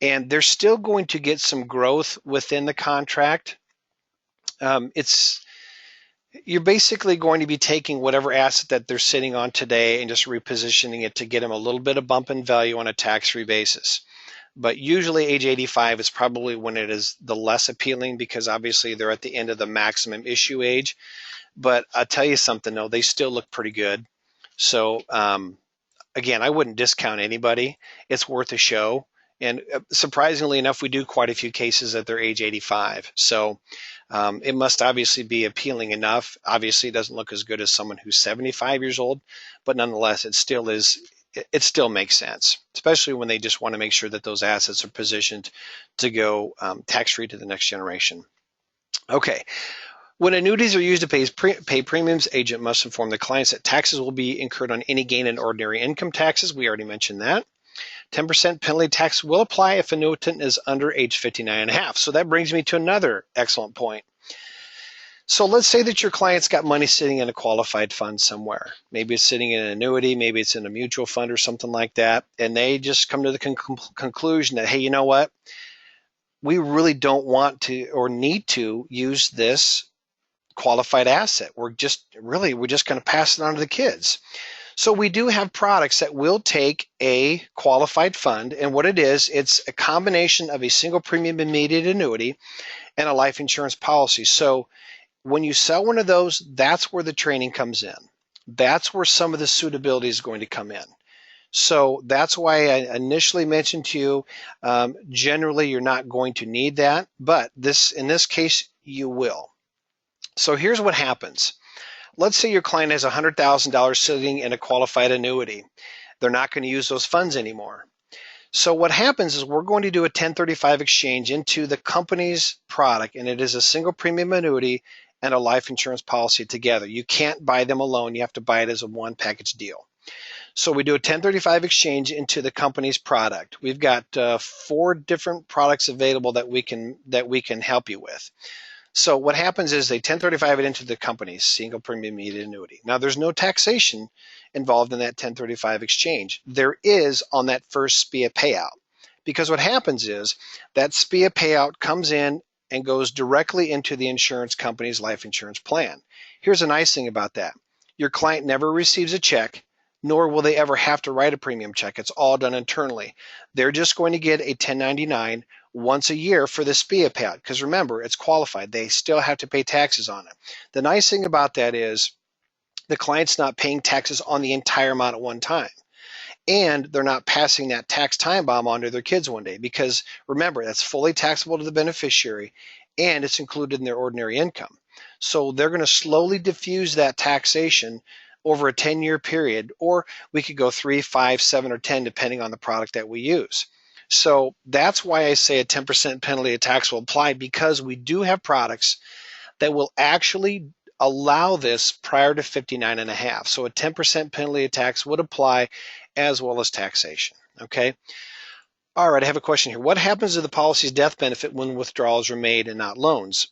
And they're still going to get some growth within the contract. You're basically going to be taking whatever asset that they're sitting on today and just repositioning it to get them a little bit of bump in value on a tax-free basis. But usually age 85 is probably when it is the less appealing, because obviously they're at the end of the maximum issue age. But I'll tell you something, though, they still look pretty good. So again, I wouldn't discount anybody. It's worth a show. And surprisingly enough, we do quite a few cases at their age 85. So it must obviously be appealing enough. Obviously, it doesn't look as good as someone who's 75 years old, but nonetheless, it still makes sense, especially when they just want to make sure that those assets are positioned to go tax-free to the next generation. Okay. When annuities are used to pay premiums, agent must inform the clients that taxes will be incurred on any gain in ordinary income taxes. We already mentioned that. 10% penalty tax will apply if annuitant is under age 59 and a half. So that brings me to another excellent point. So let's say that your client's got money sitting in a qualified fund somewhere. Maybe it's sitting in an annuity, maybe it's in a mutual fund or something like that, and they just come to the conclusion that, hey, you know what? We really don't want to or need to use this qualified asset. We're just going to pass it on to the kids. So we do have products that will take a qualified fund, and what it is, it's a combination of a single premium immediate annuity and a life insurance policy. So when you sell one of those, that's where the training comes in. That's where some of the suitability is going to come in. So that's why I initially mentioned to you, generally you're not going to need that, but in this case, you will. So here's what happens. Let's say your client has $100,000 sitting in a qualified annuity. They're not going to use those funds anymore. So what happens is we're going to do a 1035 exchange into the company's product, and it is a single premium annuity and a life insurance policy together. You can't buy them alone. You have to buy it as a one package deal. So we do a 1035 exchange into the company's product. We've got 4 different products available that we can help you with. So what happens is they 1035 it into the company's single premium immediate annuity. Now there's no taxation involved in that 1035 exchange. There is on that first SPIA payout, because what happens is that SPIA payout comes in and goes directly into the insurance company's life insurance plan. Here's a nice thing about that. Your client never receives a check, nor will they ever have to write a premium check. It's all done internally. They're just going to get a 1099 once a year for the SPIA payout, because remember, it's qualified. They still have to pay taxes on it. The nice thing about that is the client's not paying taxes on the entire amount at one time. And they're not passing that tax time bomb on to their kids one day, because remember, that's fully taxable to the beneficiary and it's included in their ordinary income. So they're going to slowly diffuse that taxation over a 10-year period, or we could go 3, 5, 7, or 10, depending on the product that we use. So that's why I say a 10% penalty of tax will apply, because we do have products that will actually allow this prior to 59 and a half. So a 10% penalty of tax would apply, as well as taxation. Okay. All right. I have a question here. What happens to the policy's death benefit when withdrawals are made and not loans?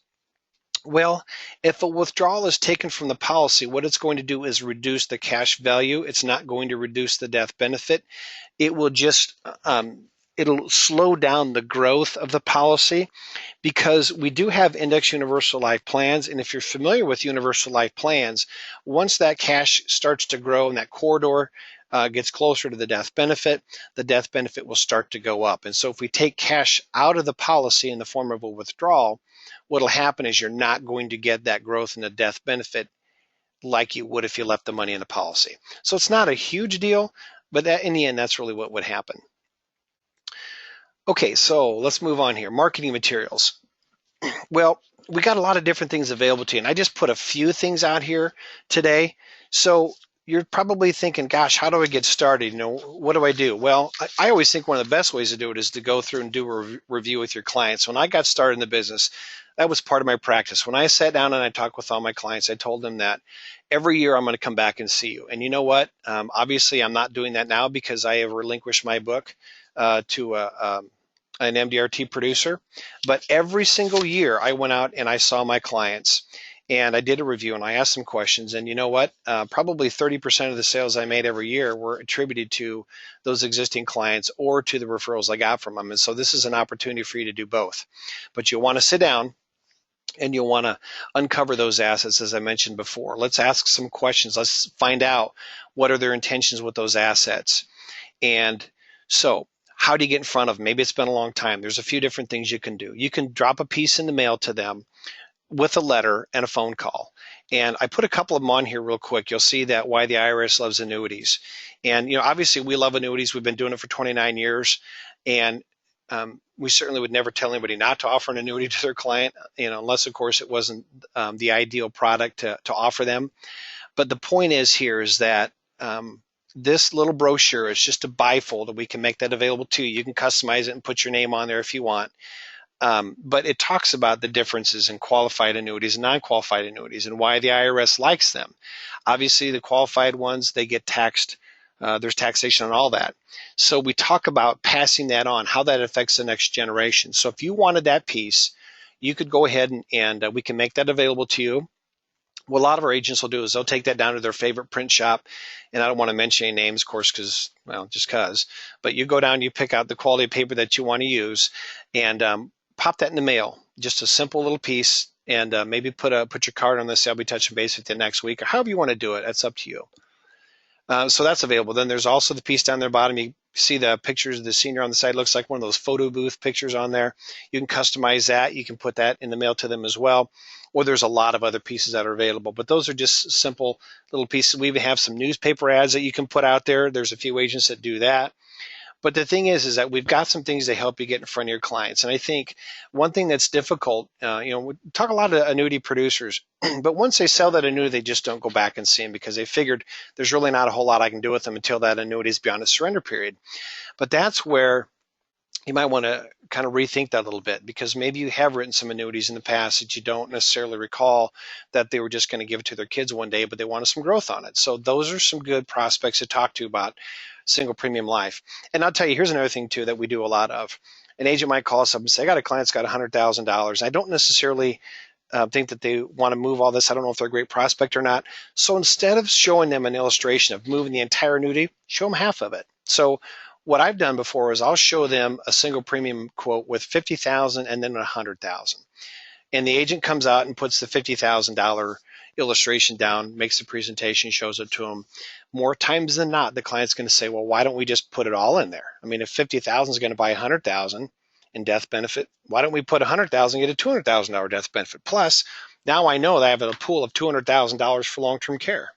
Well, if a withdrawal is taken from the policy, what it's going to do is reduce the cash value. It's not going to reduce the death benefit. It will just it'll slow down the growth of the policy, because we do have index universal life plans. And if you're familiar with universal life plans, once that cash starts to grow and that corridor gets closer to the death benefit will start to go up. And so if we take cash out of the policy in the form of a withdrawal, what'll happen is you're not going to get that growth in the death benefit like you would if you left the money in the policy. So it's not a huge deal, but that, in the end, that's really what would happen. Okay, so let's move on here. Marketing materials. Well, we got a lot of different things available to you, and I just put a few things out here today. So you're probably thinking, gosh, how do I get started? You know, what do I do? Well, I always think one of the best ways to do it is to go through and do a review with your clients. When I got started in the business, that was part of my practice. When I sat down and I talked with all my clients, I told them that every year I'm going to come back and see you. And you know what? Obviously, I'm not doing that now because I have relinquished my book to an MDRT producer. But every single year I went out and I saw my clients and I did a review and I asked them questions. And you know what? Probably 30% of the sales I made every year were attributed to those existing clients or to the referrals I got from them. And so this is an opportunity for you to do both. But you'll want to sit down and you'll want to uncover those assets, as I mentioned before. Let's ask some questions. Let's find out what are their intentions with those assets. And so how do you get in front of them? Maybe it's been a long time. There's a few different things you can do. You can drop a piece in the mail to them with a letter and a phone call. And I put a couple of them on here real quick. You'll see that why the IRS loves annuities. And, you know, obviously we love annuities. We've been doing it for 29 years. And we certainly would never tell anybody not to offer an annuity to their client, you know, unless, of course, it wasn't the ideal product to offer them. But the point is here is that this little brochure is just a bifold, and we can make that available to you. You can customize it and put your name on there if you want. But it talks about the differences in qualified annuities and non-qualified annuities and why the IRS likes them. Obviously, the qualified ones, they get taxed There's taxation on all that. So we talk about passing that on, how that affects the next generation. So if you wanted that piece, you could go ahead and we can make that available to you. What a lot of our agents will do is they'll take that down to their favorite print shop. And I don't want to mention any names, of course, because, well, just because. But you go down, you pick out the quality of paper that you want to use, and pop that in the mail. Just a simple little piece, and maybe put your card on this. I'll be touching base with you next week, or however you want to do it. That's up to you. So that's available. Then there's also the piece down there bottom. You see the pictures of the senior on the side. It looks like one of those photo booth pictures on there. You can customize that. You can put that in the mail to them as well. Or there's a lot of other pieces that are available. But those are just simple little pieces. We even have some newspaper ads that you can put out there. There's a few agents that do that. But the thing is that we've got some things to help you get in front of your clients. And I think one thing that's difficult, we talk a lot of annuity producers, but once they sell that annuity, they just don't go back and see them because they figured there's really not a whole lot I can do with them until that annuity is beyond its surrender period. But that's where you might want to kind of rethink that a little bit, because maybe you have written some annuities in the past that you don't necessarily recall that they were just going to give it to their kids one day, but they wanted some growth on it. So those are some good prospects to talk to about single premium life. And I'll tell you, here's another thing too that we do a lot of. An agent might call us up and say, I got a client that's got $100,000. I don't necessarily think that they want to move all this. I don't know if they're a great prospect or not. So instead of showing them an illustration of moving the entire annuity, show them half of it. So what I've done before is I'll show them a single premium quote with $50,000 and then $100,000. And the agent comes out and puts the $50,000 illustration down, makes the presentation, shows it to them. More times than not, the client's going to say, well, why don't we just put it all in there? I mean, if $50,000 is going to buy $100,000 in death benefit, why don't we put $100,000 and get a $200,000 death benefit? Plus, now I know that I have a pool of $200,000 for long-term care.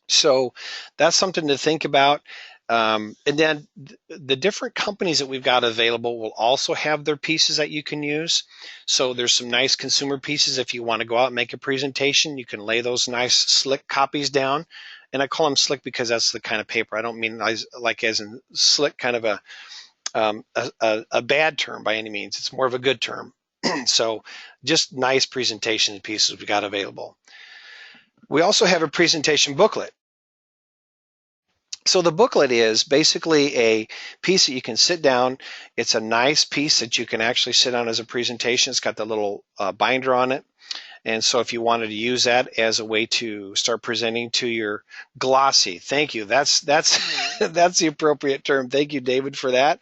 So that's something to think about. And then the different companies that we've got available will also have their pieces that you can use. So there's some nice consumer pieces. If you want to go out and make a presentation, you can lay those nice slick copies down. And I call them slick because that's the kind of paper. I don't mean like as in slick, kind of a bad term by any means. It's more of a good term. So just nice presentation pieces we got available. We also have a presentation booklet. So the booklet is basically a piece that you can sit down. It's a nice piece that you can actually sit on as a presentation. It's got the little binder on it. And so if you wanted to use that as a way to start presenting to your glossy, thank you. That's that's the appropriate term. Thank you, David, for that.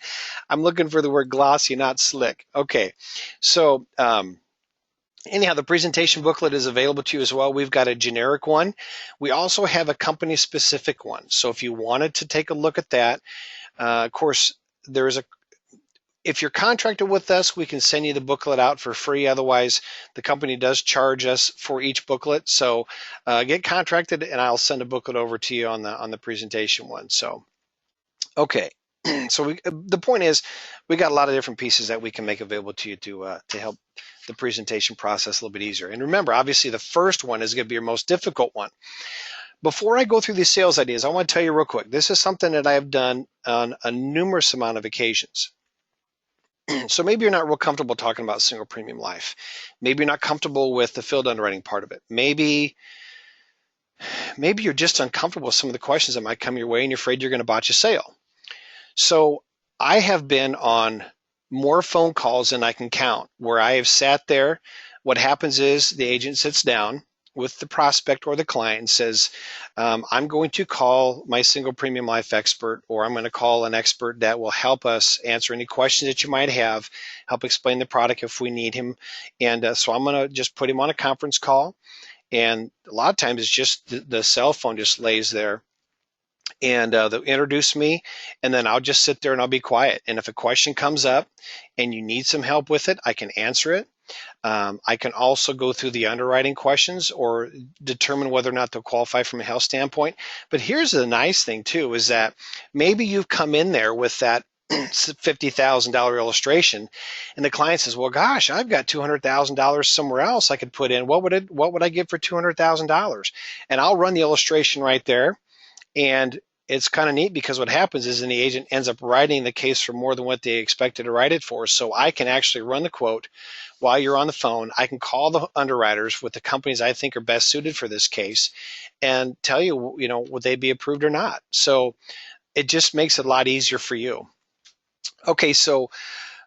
I'm looking for the word glossy, not slick. Okay. So anyhow, the presentation booklet is available to you as well. We've got a generic one. We also have a company-specific one. So if you wanted to take a look at that, of course, if you're contracted with us, we can send you the booklet out for free. Otherwise, the company does charge us for each booklet. So get contracted, and I'll send a booklet over to you on the presentation one. So, okay. So the point is, we got a lot of different pieces that we can make available to you to help the presentation process a little bit easier. And remember, obviously, the first one is going to be your most difficult one. Before I go through these sales ideas, I want to tell you real quick. This is something that I have done on a numerous amount of occasions. So maybe you're not real comfortable talking about single premium life. Maybe you're not comfortable with the field underwriting part of it. Maybe you're just uncomfortable with some of the questions that might come your way and you're afraid you're going to botch a sale. So I have been on more phone calls than I can count where I have sat there. What happens is the agent sits down with the prospect or the client and says, I'm going to call my single premium life expert, or I'm going to call an expert that will help us answer any questions that you might have, help explain the product if we need him. And so I'm going to just put him on a conference call. And a lot of times it's just the cell phone just lays there. And they'll introduce me, and then I'll just sit there and I'll be quiet. And if a question comes up and you need some help with it, I can answer it. I can also go through the underwriting questions or determine whether or not they'll qualify from a health standpoint. But here's the nice thing too, is that maybe you've come in there with that $50,000 illustration, and the client says, well, gosh, I've got $200,000 somewhere else I could put in. What would I get for $200,000? And I'll run the illustration right there. And it's kind of neat because what happens is then the agent ends up writing the case for more than what they expected to write it for. So I can actually run the quote while you're on the phone. I can call the underwriters with the companies I think are best suited for this case and tell you, would they be approved or not. So it just makes it a lot easier for you. Okay, so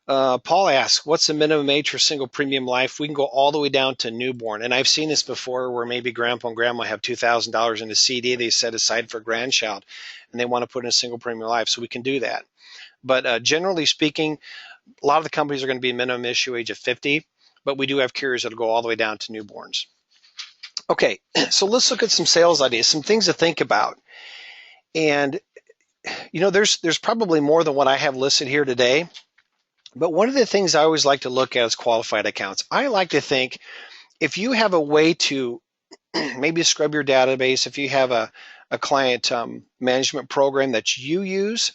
Paul asks, what's the minimum age for single premium life? We can go all the way down to newborn. And I've seen this before where maybe grandpa and grandma have $2,000 in a CD they set aside for a grandchild and they want to put in a single premium life. So we can do that. But generally speaking, a lot of the companies are going to be minimum issue age of 50, but we do have carriers that'll go all the way down to newborns. Okay, so let's look at some sales ideas, some things to think about. And, there's probably more than what I have listed here today. But one of the things I always like to look at is qualified accounts. I like to think if you have a way to maybe scrub your database, if you have a client management program that you use,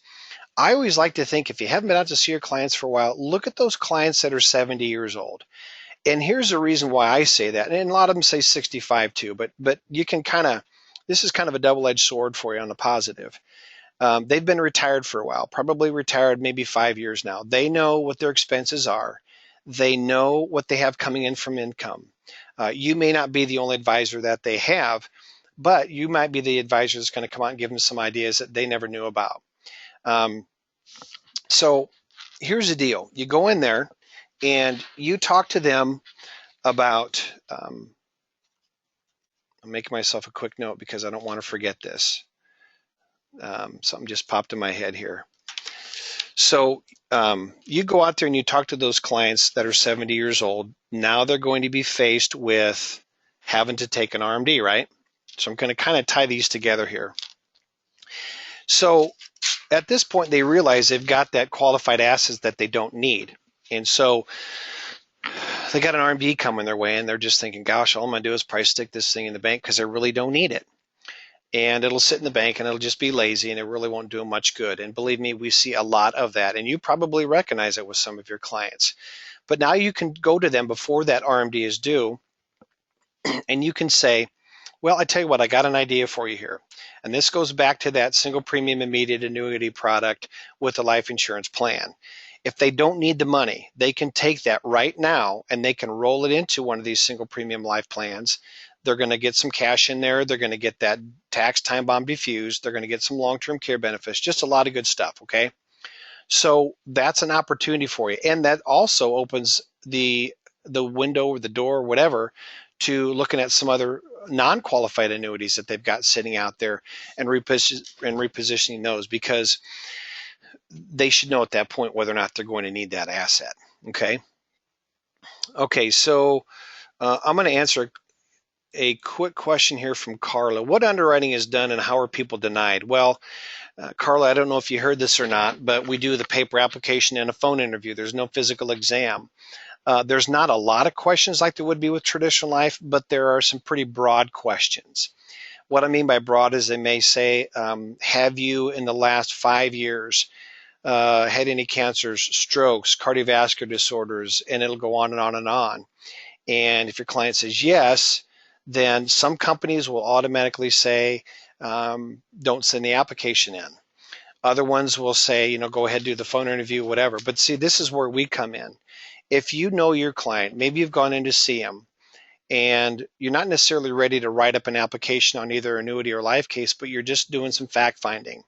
I always like to think if you haven't been out to see your clients for a while, look at those clients that are 70 years old. And here's the reason why I say that. And a lot of them say 65 too, but you can this is kind of a double-edged sword for you on the positive. They've been retired for a while, probably retired maybe 5 years now. They know what their expenses are. They know what they have coming in from income. You may not be the only advisor that they have, but you might be the advisor that's going to come out and give them some ideas that they never knew about. So here's the deal. You go in there and you talk to them about, I'm making myself a quick note because I don't want to forget this. Something just popped in my head here. So you go out there and you talk to those clients that are 70 years old. Now they're going to be faced with having to take an RMD, right? So I'm going to kind of tie these together here. So at this point, they realize they've got that qualified assets that they don't need. And so they got an RMD coming their way and they're just thinking, gosh, all I'm going to do is probably stick this thing in the bank because I really don't need it. And it'll sit in the bank and it'll just be lazy and it really won't do them much good. And believe me, we see a lot of that. And you probably recognize it with some of your clients. But now you can go to them before that RMD is due and you can say, well, I tell you what, I got an idea for you here. And this goes back to that single premium immediate annuity product with a life insurance plan. If they don't need the money, they can take that right now and they can roll it into one of these single premium life plans. They're going to get some cash in there. They're going to get that tax time bomb defused. They're going to get some long-term care benefits, just a lot of good stuff, okay? So that's an opportunity for you. And that also opens the window or the door or whatever to looking at some other non-qualified annuities that they've got sitting out there and repositioning those because they should know at that point whether or not they're going to need that asset, okay? Okay, so I'm going to answer a quick question here from Carla. What underwriting is done and how are people denied? Well, Carla, I don't know if you heard this or not, but we do the paper application and a phone interview. There's no physical exam. There's not a lot of questions like there would be with traditional life, but there are some pretty broad questions. What I mean by broad is they may say, have you in the last 5 years had any cancers, strokes, cardiovascular disorders, and it'll go on and on and on. And if your client says yes, then some companies will automatically say, don't send the application in. Other ones will say, go ahead, do the phone interview, whatever. But see, this is where we come in. If you know your client, maybe you've gone in to see him, and you're not necessarily ready to write up an application on either annuity or life case, but you're just doing some fact finding.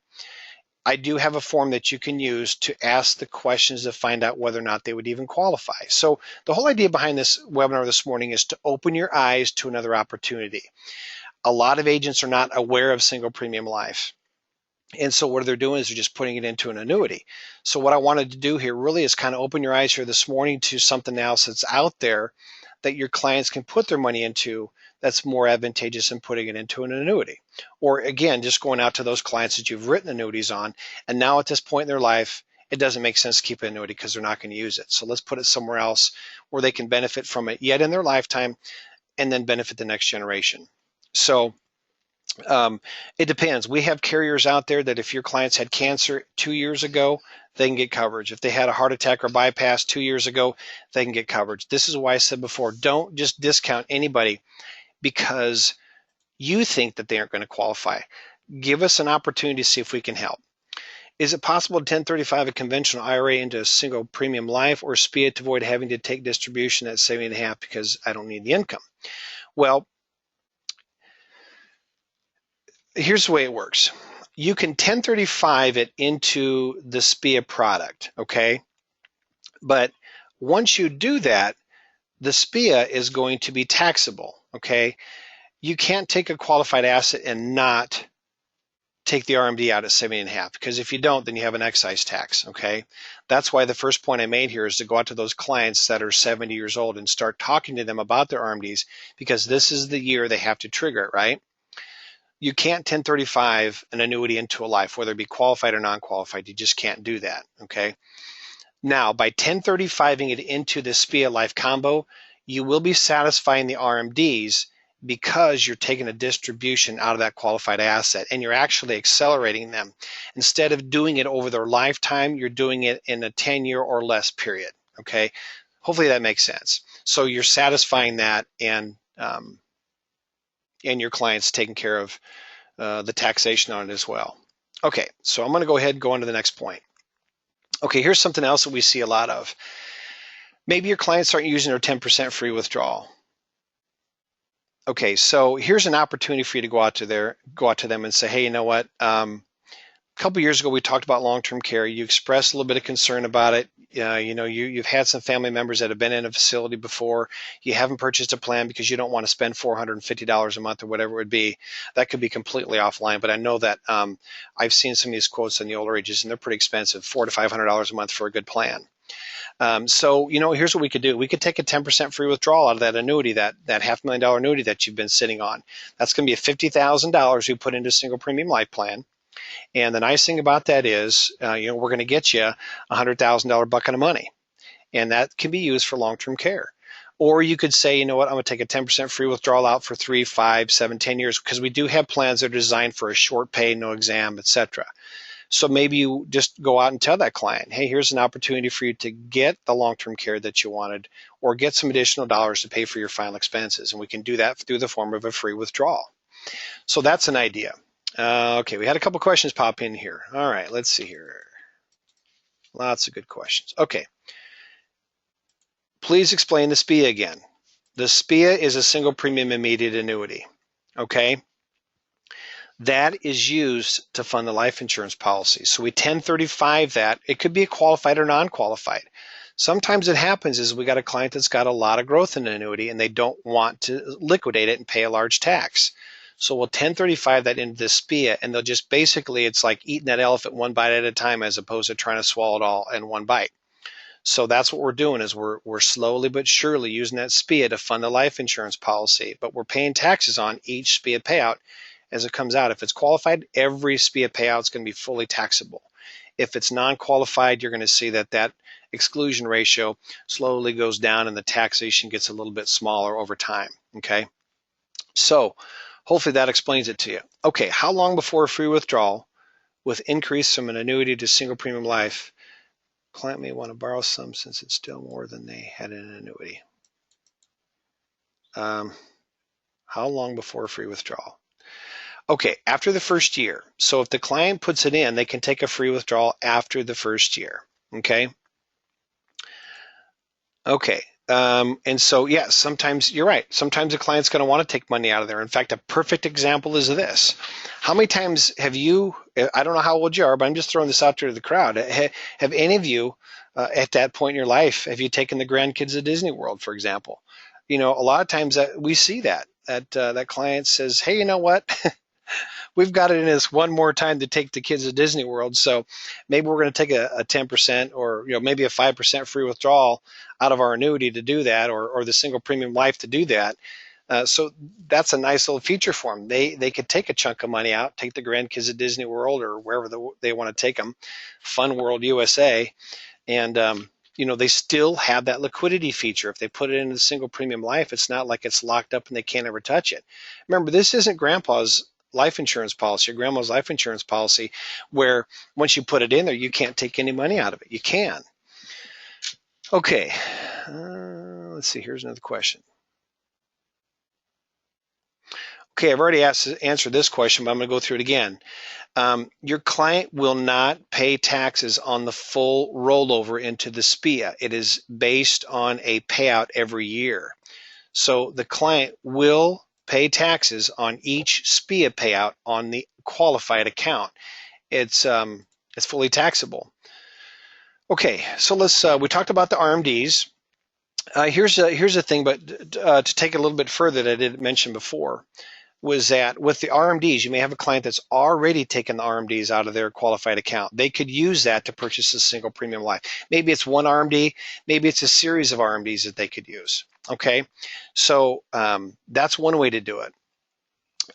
I do have a form that you can use to ask the questions to find out whether or not they would even qualify. So the whole idea behind this webinar this morning is to open your eyes to another opportunity. A lot of agents are not aware of single premium life. And so what they're doing is they're just putting it into an annuity. So what I wanted to do here really is kind of open your eyes here this morning to something else that's out there that your clients can put their money into that's more advantageous than putting it into an annuity. Or again, just going out to those clients that you've written annuities on, and now at this point in their life, it doesn't make sense to keep an annuity because they're not going to use it. So let's put it somewhere else where they can benefit from it yet in their lifetime and then benefit the next generation. So it depends. We have carriers out there that if your clients had cancer 2 years ago, they can get coverage. If they had a heart attack or bypass 2 years ago, they can get coverage. This is why I said before, don't just discount anybody because you think that they aren't going to qualify. give us an opportunity to see if we can help. Is it possible to 1035 a conventional IRA into a single premium life or SPIA to avoid having to take distribution at 70.5 because I don't need the income? Well, here's the way it works. You can 1035 it into the SPIA product, okay? But once you do that, the SPIA is going to be taxable, okay? You can't take a qualified asset and not take the RMD out at 70.5 because if you don't, then you have an excise tax, okay? That's why the first point I made here is to go out to those clients that are 70 years old and start talking to them about their RMDs because this is the year they have to trigger it, right? You can't 1035 an annuity into a life, whether it be qualified or non-qualified. You just can't do that, okay? Now, by 1035ing it into the SPIA life combo, you will be satisfying the RMDs because you're taking a distribution out of that qualified asset and you're actually accelerating them. Instead of doing it over their lifetime, you're doing it in a 10-year or less period, okay? Hopefully that makes sense. So you're satisfying that and your client's taking care of the taxation on it as well. Okay, so I'm going to go ahead and go on to the next point. Okay, here's something else that we see a lot of. Maybe your clients aren't using their 10% free withdrawal. Okay, so here's an opportunity for you to go out to them and say, hey, you know what? A couple years ago, we talked about long-term care. You expressed a little bit of concern about it. You've had some family members that have been in a facility before. You haven't purchased a plan because you don't want to spend $450 a month or whatever it would be. That could be completely offline, but I know that I've seen some of these quotes in the older ages, and they're pretty expensive, $400 to $500 a month for a good plan. So, here's what we could do. We could take a 10% free withdrawal out of that annuity, that $500,000 annuity that you've been sitting on. That's going to be a $50,000 you put into a single premium life plan. And the nice thing about that is, we're going to get you a $100,000 bucket of money. And that can be used for long-term care. Or you could say, you know what, I'm going to take a 10% free withdrawal out for 3, 5, 7, 10 years because we do have plans that are designed for a short pay, no exam, etc. So maybe you just go out and tell that client, hey, here's an opportunity for you to get the long-term care that you wanted or get some additional dollars to pay for your final expenses. And we can do that through the form of a free withdrawal. So that's an idea. Okay, we had a couple questions pop in here. All right, let's see here. Lots of good questions. Okay. Please explain the SPIA again. The SPIA is a single premium immediate annuity. Okay. That is used to fund the life insurance policy. So we 1035 that. It could be a qualified or non-qualified. Sometimes it happens is we got a client that's got a lot of growth in an annuity and they don't want to liquidate it and pay a large tax. So we'll 1035 that into the SPIA and they'll just basically, it's like eating that elephant one bite at a time as opposed to trying to swallow it all in one bite. So that's what we're doing is we're slowly but surely using that SPIA to fund a life insurance policy, but we're paying taxes on each SPIA payout as it comes out. If it's qualified, every SPIA payout is going to be fully taxable. If it's non-qualified, you're going to see that exclusion ratio slowly goes down and the taxation gets a little bit smaller over time, okay? So hopefully that explains it to you. Okay, how long before a free withdrawal with increase from an annuity to single premium life? Client may want to borrow some since it's still more than they had in an annuity. How long before a free withdrawal? Okay, after the first year. So if the client puts it in, they can take a free withdrawal after the first year. Okay. Okay. And so, yeah, sometimes you're right. Sometimes the client's going to want to take money out of there. In fact, a perfect example is this. How many times have you, I don't know how old you are, but I'm just throwing this out there to the crowd. Have any of you at that point in your life, have you taken the grandkids to Disney World, for example? A lot of times we see that client says, hey, you know what? We've got it in us one more time to take the kids to Disney World. So maybe we're going to take a 10% or maybe a 5% free withdrawal out of our annuity to do that, or the single premium life to do that. So that's a nice little feature for them. They could take a chunk of money out, take the grandkids to Disney World or wherever they want to take them, Fun World USA, and they still have that liquidity feature. If they put it into the single premium life, it's not like it's locked up and they can't ever touch it. Remember, this isn't grandpa's life insurance policy or grandma's life insurance policy where once you put it in there, you can't take any money out of it. You can. Okay. Let's see. Here's another question. Okay, I've already answered this question, but I'm going to go through it again. Your client will not pay taxes on the full rollover into the SPIA. It is based on a payout every year. So the client will pay taxes on each SPIA payout on the qualified account. It's fully taxable. Okay, so we talked about the RMDs. Here's a thing, but to take it a little bit further that I didn't mention before, was that with the RMDs, you may have a client that's already taken the RMDs out of their qualified account. They could use that to purchase a single premium life. Maybe it's one RMD, maybe it's a series of RMDs that they could use. Okay, so that's one way to do it.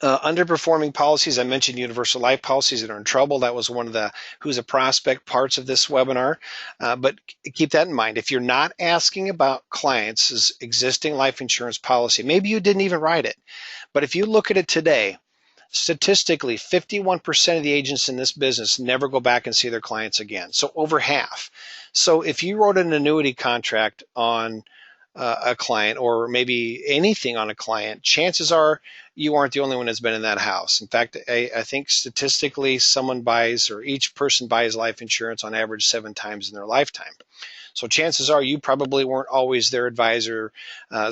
Underperforming policies, I mentioned universal life policies that are in trouble. That was one of the who's a prospect parts of this webinar. But keep that in mind. If you're not asking about clients' existing life insurance policy, maybe you didn't even write it. But if you look at it today, statistically, 51% of the agents in this business never go back and see their clients again. So over half. So if you wrote an annuity contract on a client, or maybe anything on a client, chances are you aren't the only one that's been in that house. In fact, I think statistically someone buys, or each person buys life insurance on average 7 times in their lifetime. So chances are you probably weren't always their advisor.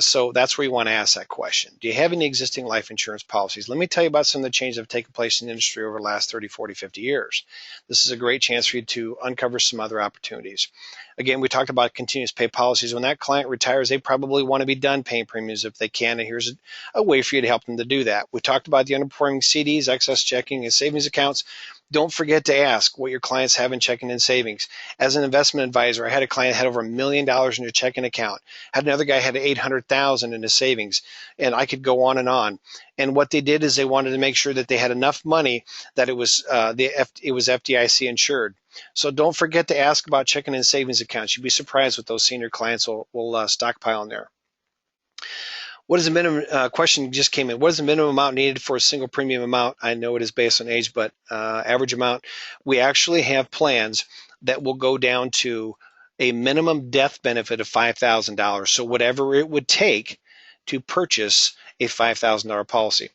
So that's where you want to ask that question. Do you have any existing life insurance policies? Let me tell you about some of the changes that have taken place in the industry over the last 30, 40, 50 years. This is a great chance for you to uncover some other opportunities. Again, we talked about continuous pay policies. When that client retires, they probably want to be done paying premiums if they can, and here's a way for you to help them to do that. We talked about the underperforming CDs, excess checking, and savings accounts. Don't forget to ask what your clients have in checking and savings. As an investment advisor, I had a client that had over $1 million in their checking account. Had another guy had $800,000 in his savings, and I could go on and on. And what they did is they wanted to make sure that they had enough money that it was FDIC insured. So don't forget to ask about checking and savings accounts. You'd be surprised what those senior clients will stockpile in there. What is the minimum, question just came in. What is the minimum amount needed for a single premium amount? I know it is based on age, but average amount. We actually have plans that will go down to a minimum death benefit of $5,000. So whatever it would take to purchase a $5,000 policy.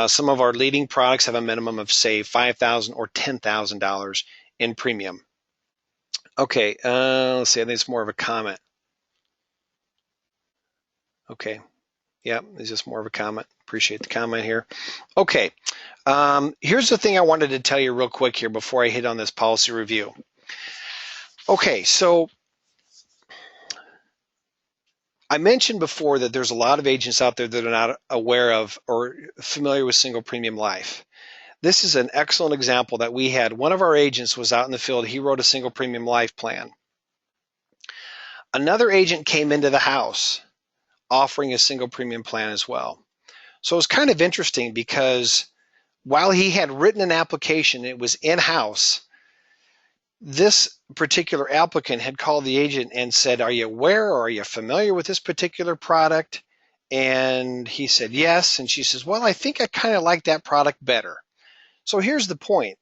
Some of our leading products have a minimum of, say, $5,000 or $10,000 in premium. Okay, let's see, I think it's more of a comment. Okay. Yeah, it's just more of a comment. Appreciate the comment here. Okay, here's the thing I wanted to tell you real quick here before I hit on this policy review. Okay, so I mentioned before that there's a lot of agents out there that are not aware of or familiar with single premium life. This is an excellent example that we had. One of our agents was out in the field. He wrote a single premium life plan. Another agent came into the house offering a single premium plan as well. So it's kind of interesting because while he had written an application, it was in-house, this particular applicant had called the agent and said, are you aware or are you familiar with this particular product? And he said, yes. And she says, well, I think I kind of like that product better. So here's the point.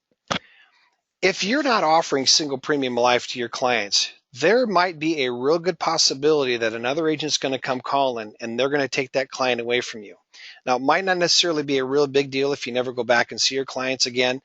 If you're not offering single premium life to your clients, there might be a real good possibility that another agent's going to come calling and they're going to take that client away from you. Now, it might not necessarily be a real big deal if you never go back and see your clients again,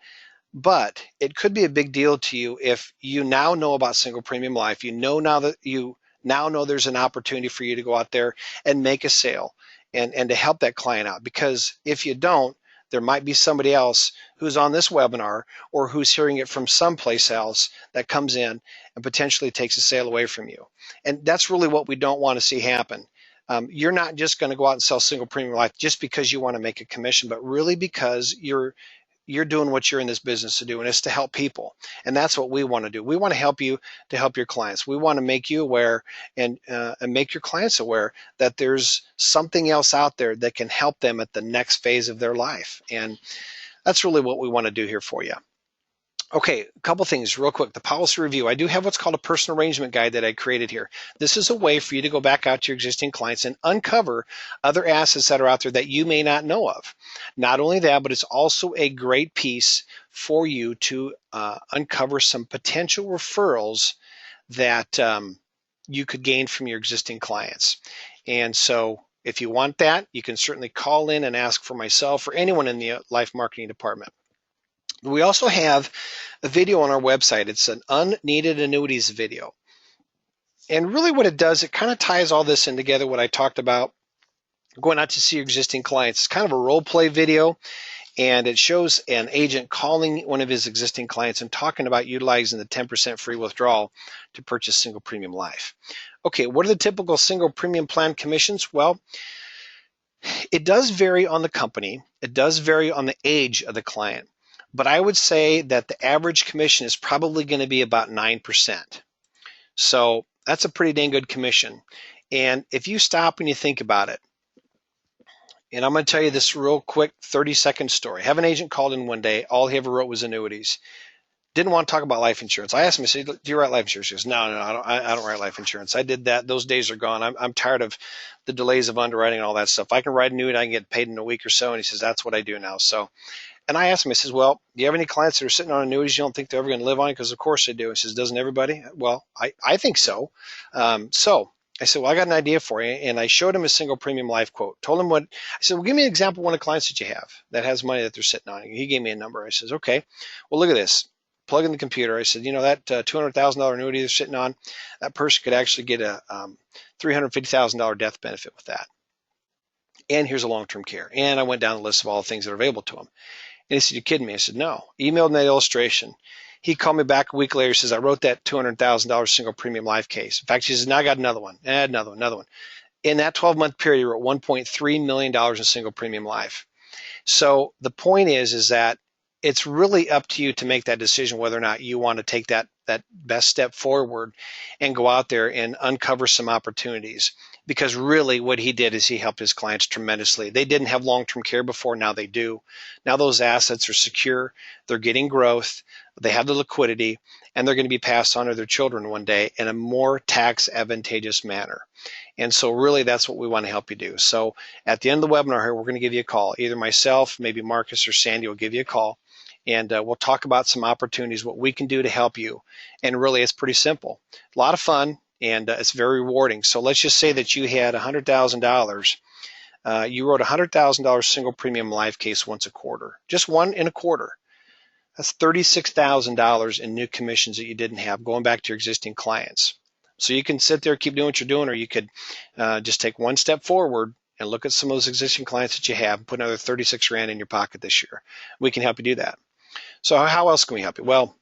but it could be a big deal to you if you now know about single premium life. You know now that you now know there's an opportunity for you to go out there and make a sale and to help that client out. Because if you don't, there might be somebody else who's on this webinar or who's hearing it from someplace else that comes in and potentially takes a sale away from you. And that's really what we don't want to see happen. You're not just going to go out and sell single premium life just because you want to make a commission, but really because you're doing what you're in this business to do, and it's to help people. And that's what we want to do. We want to help you to help your clients. We want to make you aware and make your clients aware that there's something else out there that can help them at the next phase of their life. And that's really what we want to do here for you. Okay, a couple things real quick. The policy review. I do have what's called a personal arrangement guide that I created here. This is a way for you to go back out to your existing clients and uncover other assets that are out there that you may not know of. Not only that, but it's also a great piece for you to uncover some potential referrals that you could gain from your existing clients. And so If you want that, you can certainly call in and ask for myself or anyone in the life marketing department. We also have a video on our website. It's an unneeded annuities video. And really what it does, it kind of ties all this in together, what I talked about, going out to see your existing clients. It's kind of a role play video, and it shows an agent calling one of his existing clients and talking about utilizing the 10% free withdrawal to purchase single premium life. Okay, what are the typical single premium plan commissions? Well, it does vary on the company. It does vary on the age of the client. But I would say that the average commission is probably going to be about 9%. So that's a pretty dang good commission. And if you stop and you think about it, and I'm going to tell you this real quick 30-second story. I have an agent called in one day. All he ever wrote was annuities. Didn't want to talk about life insurance. I asked him, I said, do you write life insurance? He goes, no, I don't write life insurance. I did that. Those days are gone. I'm tired of the delays of underwriting and all that stuff. I can write annuity, I can get paid in a week or so. And he says, that's what I do now. So, and I asked him, I says, well, do you have any clients that are sitting on annuities you don't think they're ever going to live on? Because of course they do. He says, doesn't everybody? Well, I think so. So I said, well, I got an idea for you. And I showed him a single premium life quote, told him what, I said, well, give me an example of one of the clients that you have that has money that they're sitting on. He gave me a number. I says, okay, well, look at this. Plug in the computer. I said, you know, that $200,000 annuity they're sitting on, that person could actually get a $350,000 death benefit with that. And here's a long-term care. And I went down the list of all the things that are available to him. And he said, you kidding me? I said, no. Emailed him that illustration. He called me back a week later. He says, I wrote that $200,000 single premium life case. In fact, he says, now I got another one. Another one. In that 12-month period, he wrote $1.3 million in single premium life. So the point is that it's really up to you to make that decision whether or not you want to take that best step forward and go out there and uncover some opportunities. Because really what he did is he helped his clients tremendously. They didn't have long-term care before, now they do. Now those assets are secure, they're getting growth, they have the liquidity, and they're going to be passed on to their children one day in a more tax advantageous manner. And so really that's what we want to help you do. So at the end of the webinar here, we're going to give you a call. Either myself, maybe Marcus or Sandy will give you a call. And we'll talk about some opportunities, what we can do to help you. And really, it's pretty simple. A lot of fun, and it's very rewarding. So let's just say that you had $100,000. You wrote a $100,000 single premium life case once a quarter, just one in a quarter. That's $36,000 in new commissions that you didn't have going back to your existing clients. So you can sit there, keep doing what you're doing, or you could just take one step forward and look at some of those existing clients that you have and put another 36 Rand in your pocket this year. We can help you do that. So how else can we help you? Well,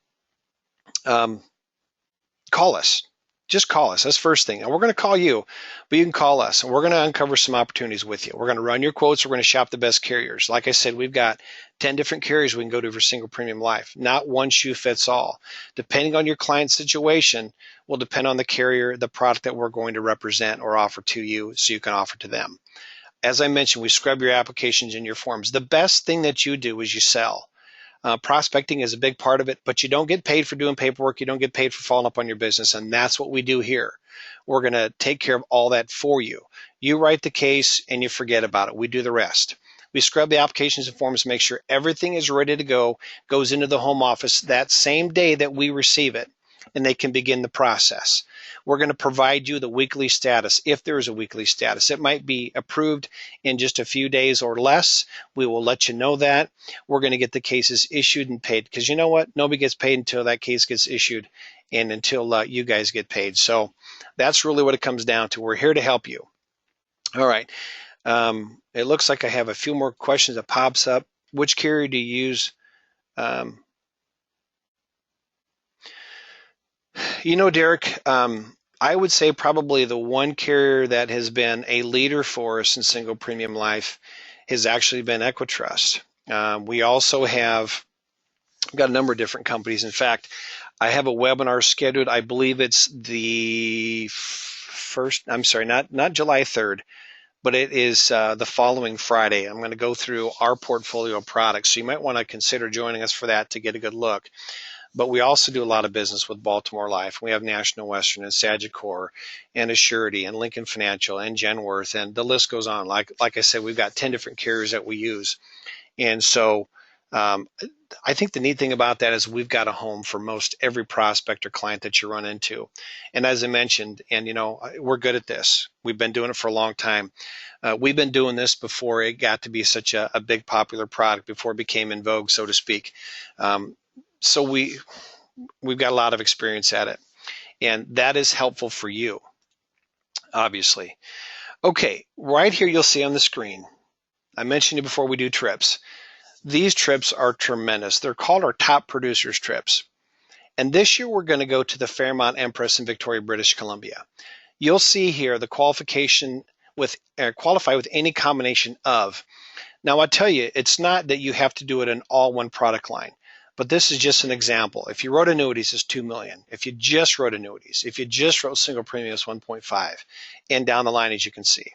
call us. Just call us. That's the first thing. And we're going to call you, but you can call us, and we're going to uncover some opportunities with you. We're going to run your quotes. We're going to shop the best carriers. Like I said, we've got 10 different carriers we can go to for single premium life. Not one shoe fits all. Depending on your client's situation will depend on the carrier, the product that we're going to represent or offer to you so you can offer to them. As I mentioned, we scrub your applications and your forms. The best thing that you do is you sell. Prospecting is a big part of it, but you don't get paid for doing paperwork. You don't get paid for following up on your business, and that's what we do here. We're going to take care of all that for you. You write the case and you forget about it. We do the rest. We scrub the applications and forms, make sure everything is ready to go, goes into the home office that same day that we receive it, and they can begin the process. We're going to provide you the weekly status, if there is a weekly status. It might be approved in just a few days or less. We will let you know that. We're going to get the cases issued and paid, because you know what? Nobody gets paid until that case gets issued and until you guys get paid. So that's really what it comes down to. We're here to help you. All right. It looks like I have a few more questions that pops up. Which carrier do you use? You know, Derek, I would say probably the one carrier that has been a leader for us in single premium life has actually been Equitrust. We also have got a number of different companies. In fact, I have a webinar scheduled. I believe it's the first, I'm sorry, not July 3rd, but it is the following Friday. I'm going to go through our portfolio of products. So you might want to consider joining us for that to get a good look. But we also do a lot of business with Baltimore Life. We have National Western and Sagicor and Assurity and Lincoln Financial and Genworth, and the list goes on. Like I said, we've got 10 different carriers that we use. And so I think the neat thing about that is we've got a home for most every prospect or client that you run into. And as I mentioned, and we're good at this. We've been doing it for a long time. We've been doing this before it got to be such a big popular product, before it became in vogue, so to speak. So we've got a lot of experience at it. And that is helpful for you, obviously. Okay, right here you'll see on the screen, I mentioned it before we do trips. These trips are tremendous. They're called our top producers trips. And this year we're going to go to the Fairmont Empress in Victoria, British Columbia. You'll see here the qualification with qualify with any combination of. Now I'll tell you, it's not that you have to do it in all one product line, but this is just an example. If you wrote annuities, it's $2 million. If you just wrote annuities, if you just wrote single premium, it's 1.5, and down the line, as you can see.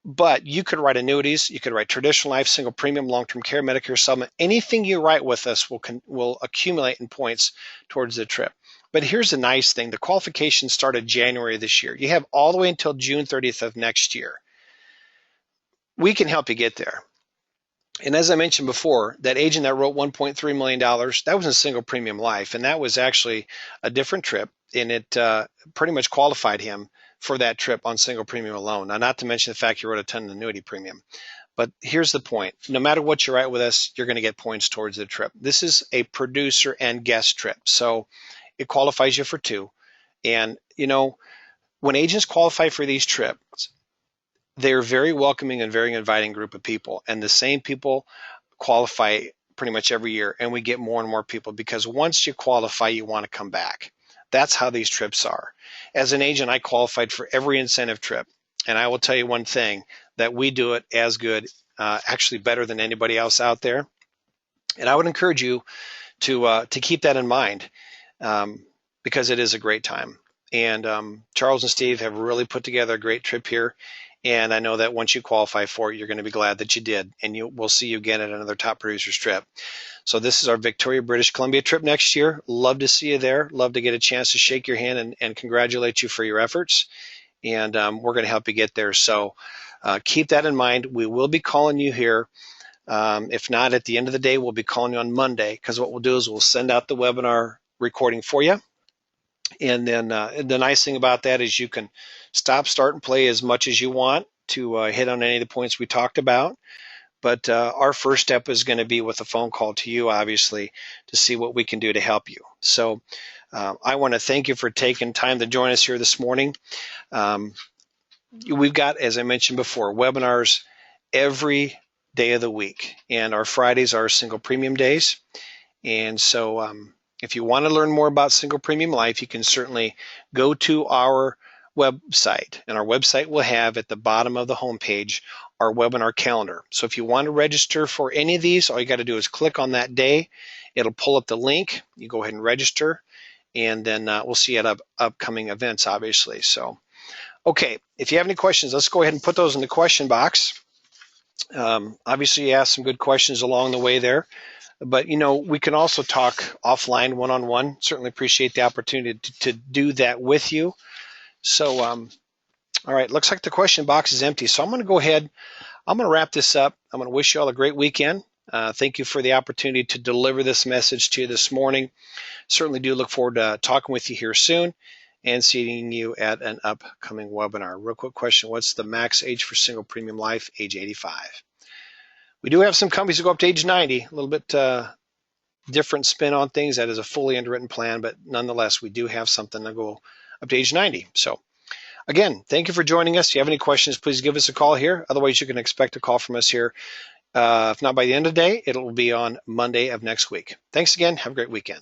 But you could write annuities, you could write traditional life, single premium, long-term care, Medicare supplement. Anything you write with us will accumulate in points towards the trip. But here's the nice thing. The qualifications started January this year. You have all the way until June 30th of next year. We can help you get there. And as I mentioned before, that agent that wrote $1.3 million, that was in single premium life. And that was actually a different trip. And it pretty much qualified him for that trip on single premium alone. Now, not to mention the fact you wrote a ton of annuity premium. But here's the point. No matter what you write with us, you're going to get points towards the trip. This is a producer and guest trip. So it qualifies you for two. And, when agents qualify for these trips, they're very welcoming and very inviting group of people. And the same people qualify pretty much every year. And we get more and more people because once you qualify, you want to come back. That's how these trips are. As an agent, I qualified for every incentive trip. And I will tell you one thing, that we do it as good, actually better than anybody else out there. And I would encourage you to keep that in mind because it is a great time. And Charles and Steve have really put together a great trip here. And I know that once you qualify for it, you're going to be glad that you did. And we'll see you again at another Top Producers trip. So this is our Victoria, British Columbia trip next year. Love to see you there. Love to get a chance to shake your hand and congratulate you for your efforts. And we're going to help you get there. So keep that in mind. We will be calling you here. If not, at the end of the day, we'll be calling you on Monday, because what we'll do is we'll send out the webinar recording for you. And then the nice thing about that is you can stop, start, and play as much as you want to hit on any of the points we talked about. But our first step is going to be with a phone call to you, obviously, to see what we can do to help you. So I want to thank you for taking time to join us here this morning. We've got, as I mentioned before, webinars every day of the week. And our Fridays are single premium days. And so if you want to learn more about single premium life, you can certainly go to our website. And our website will have at the bottom of the homepage our webinar calendar. So if you want to register for any of these, all you got to do is click on that day. It'll pull up the link. You go ahead and register, and then we'll see you at upcoming events, obviously. So, okay, if you have any questions, let's go ahead and put those in the question box. Obviously, you asked some good questions along the way there. But, we can also talk offline, one-on-one. Certainly appreciate the opportunity to do that with you. So, all right, looks like the question box is empty. So I'm going to go ahead. I'm going to wrap this up. I'm going to wish you all a great weekend. Thank you for the opportunity to deliver this message to you this morning. Certainly do look forward to talking with you here soon and seeing you at an upcoming webinar. Real quick question. What's the max age for single premium life? Age 85. We do have some companies that go up to age 90, a little bit different spin on things. That is a fully underwritten plan, but nonetheless, we do have something that go up to age 90. So again, thank you for joining us. If you have any questions, please give us a call here. Otherwise, you can expect a call from us here. If not by the end of the day, it will be on Monday of next week. Thanks again. Have a great weekend.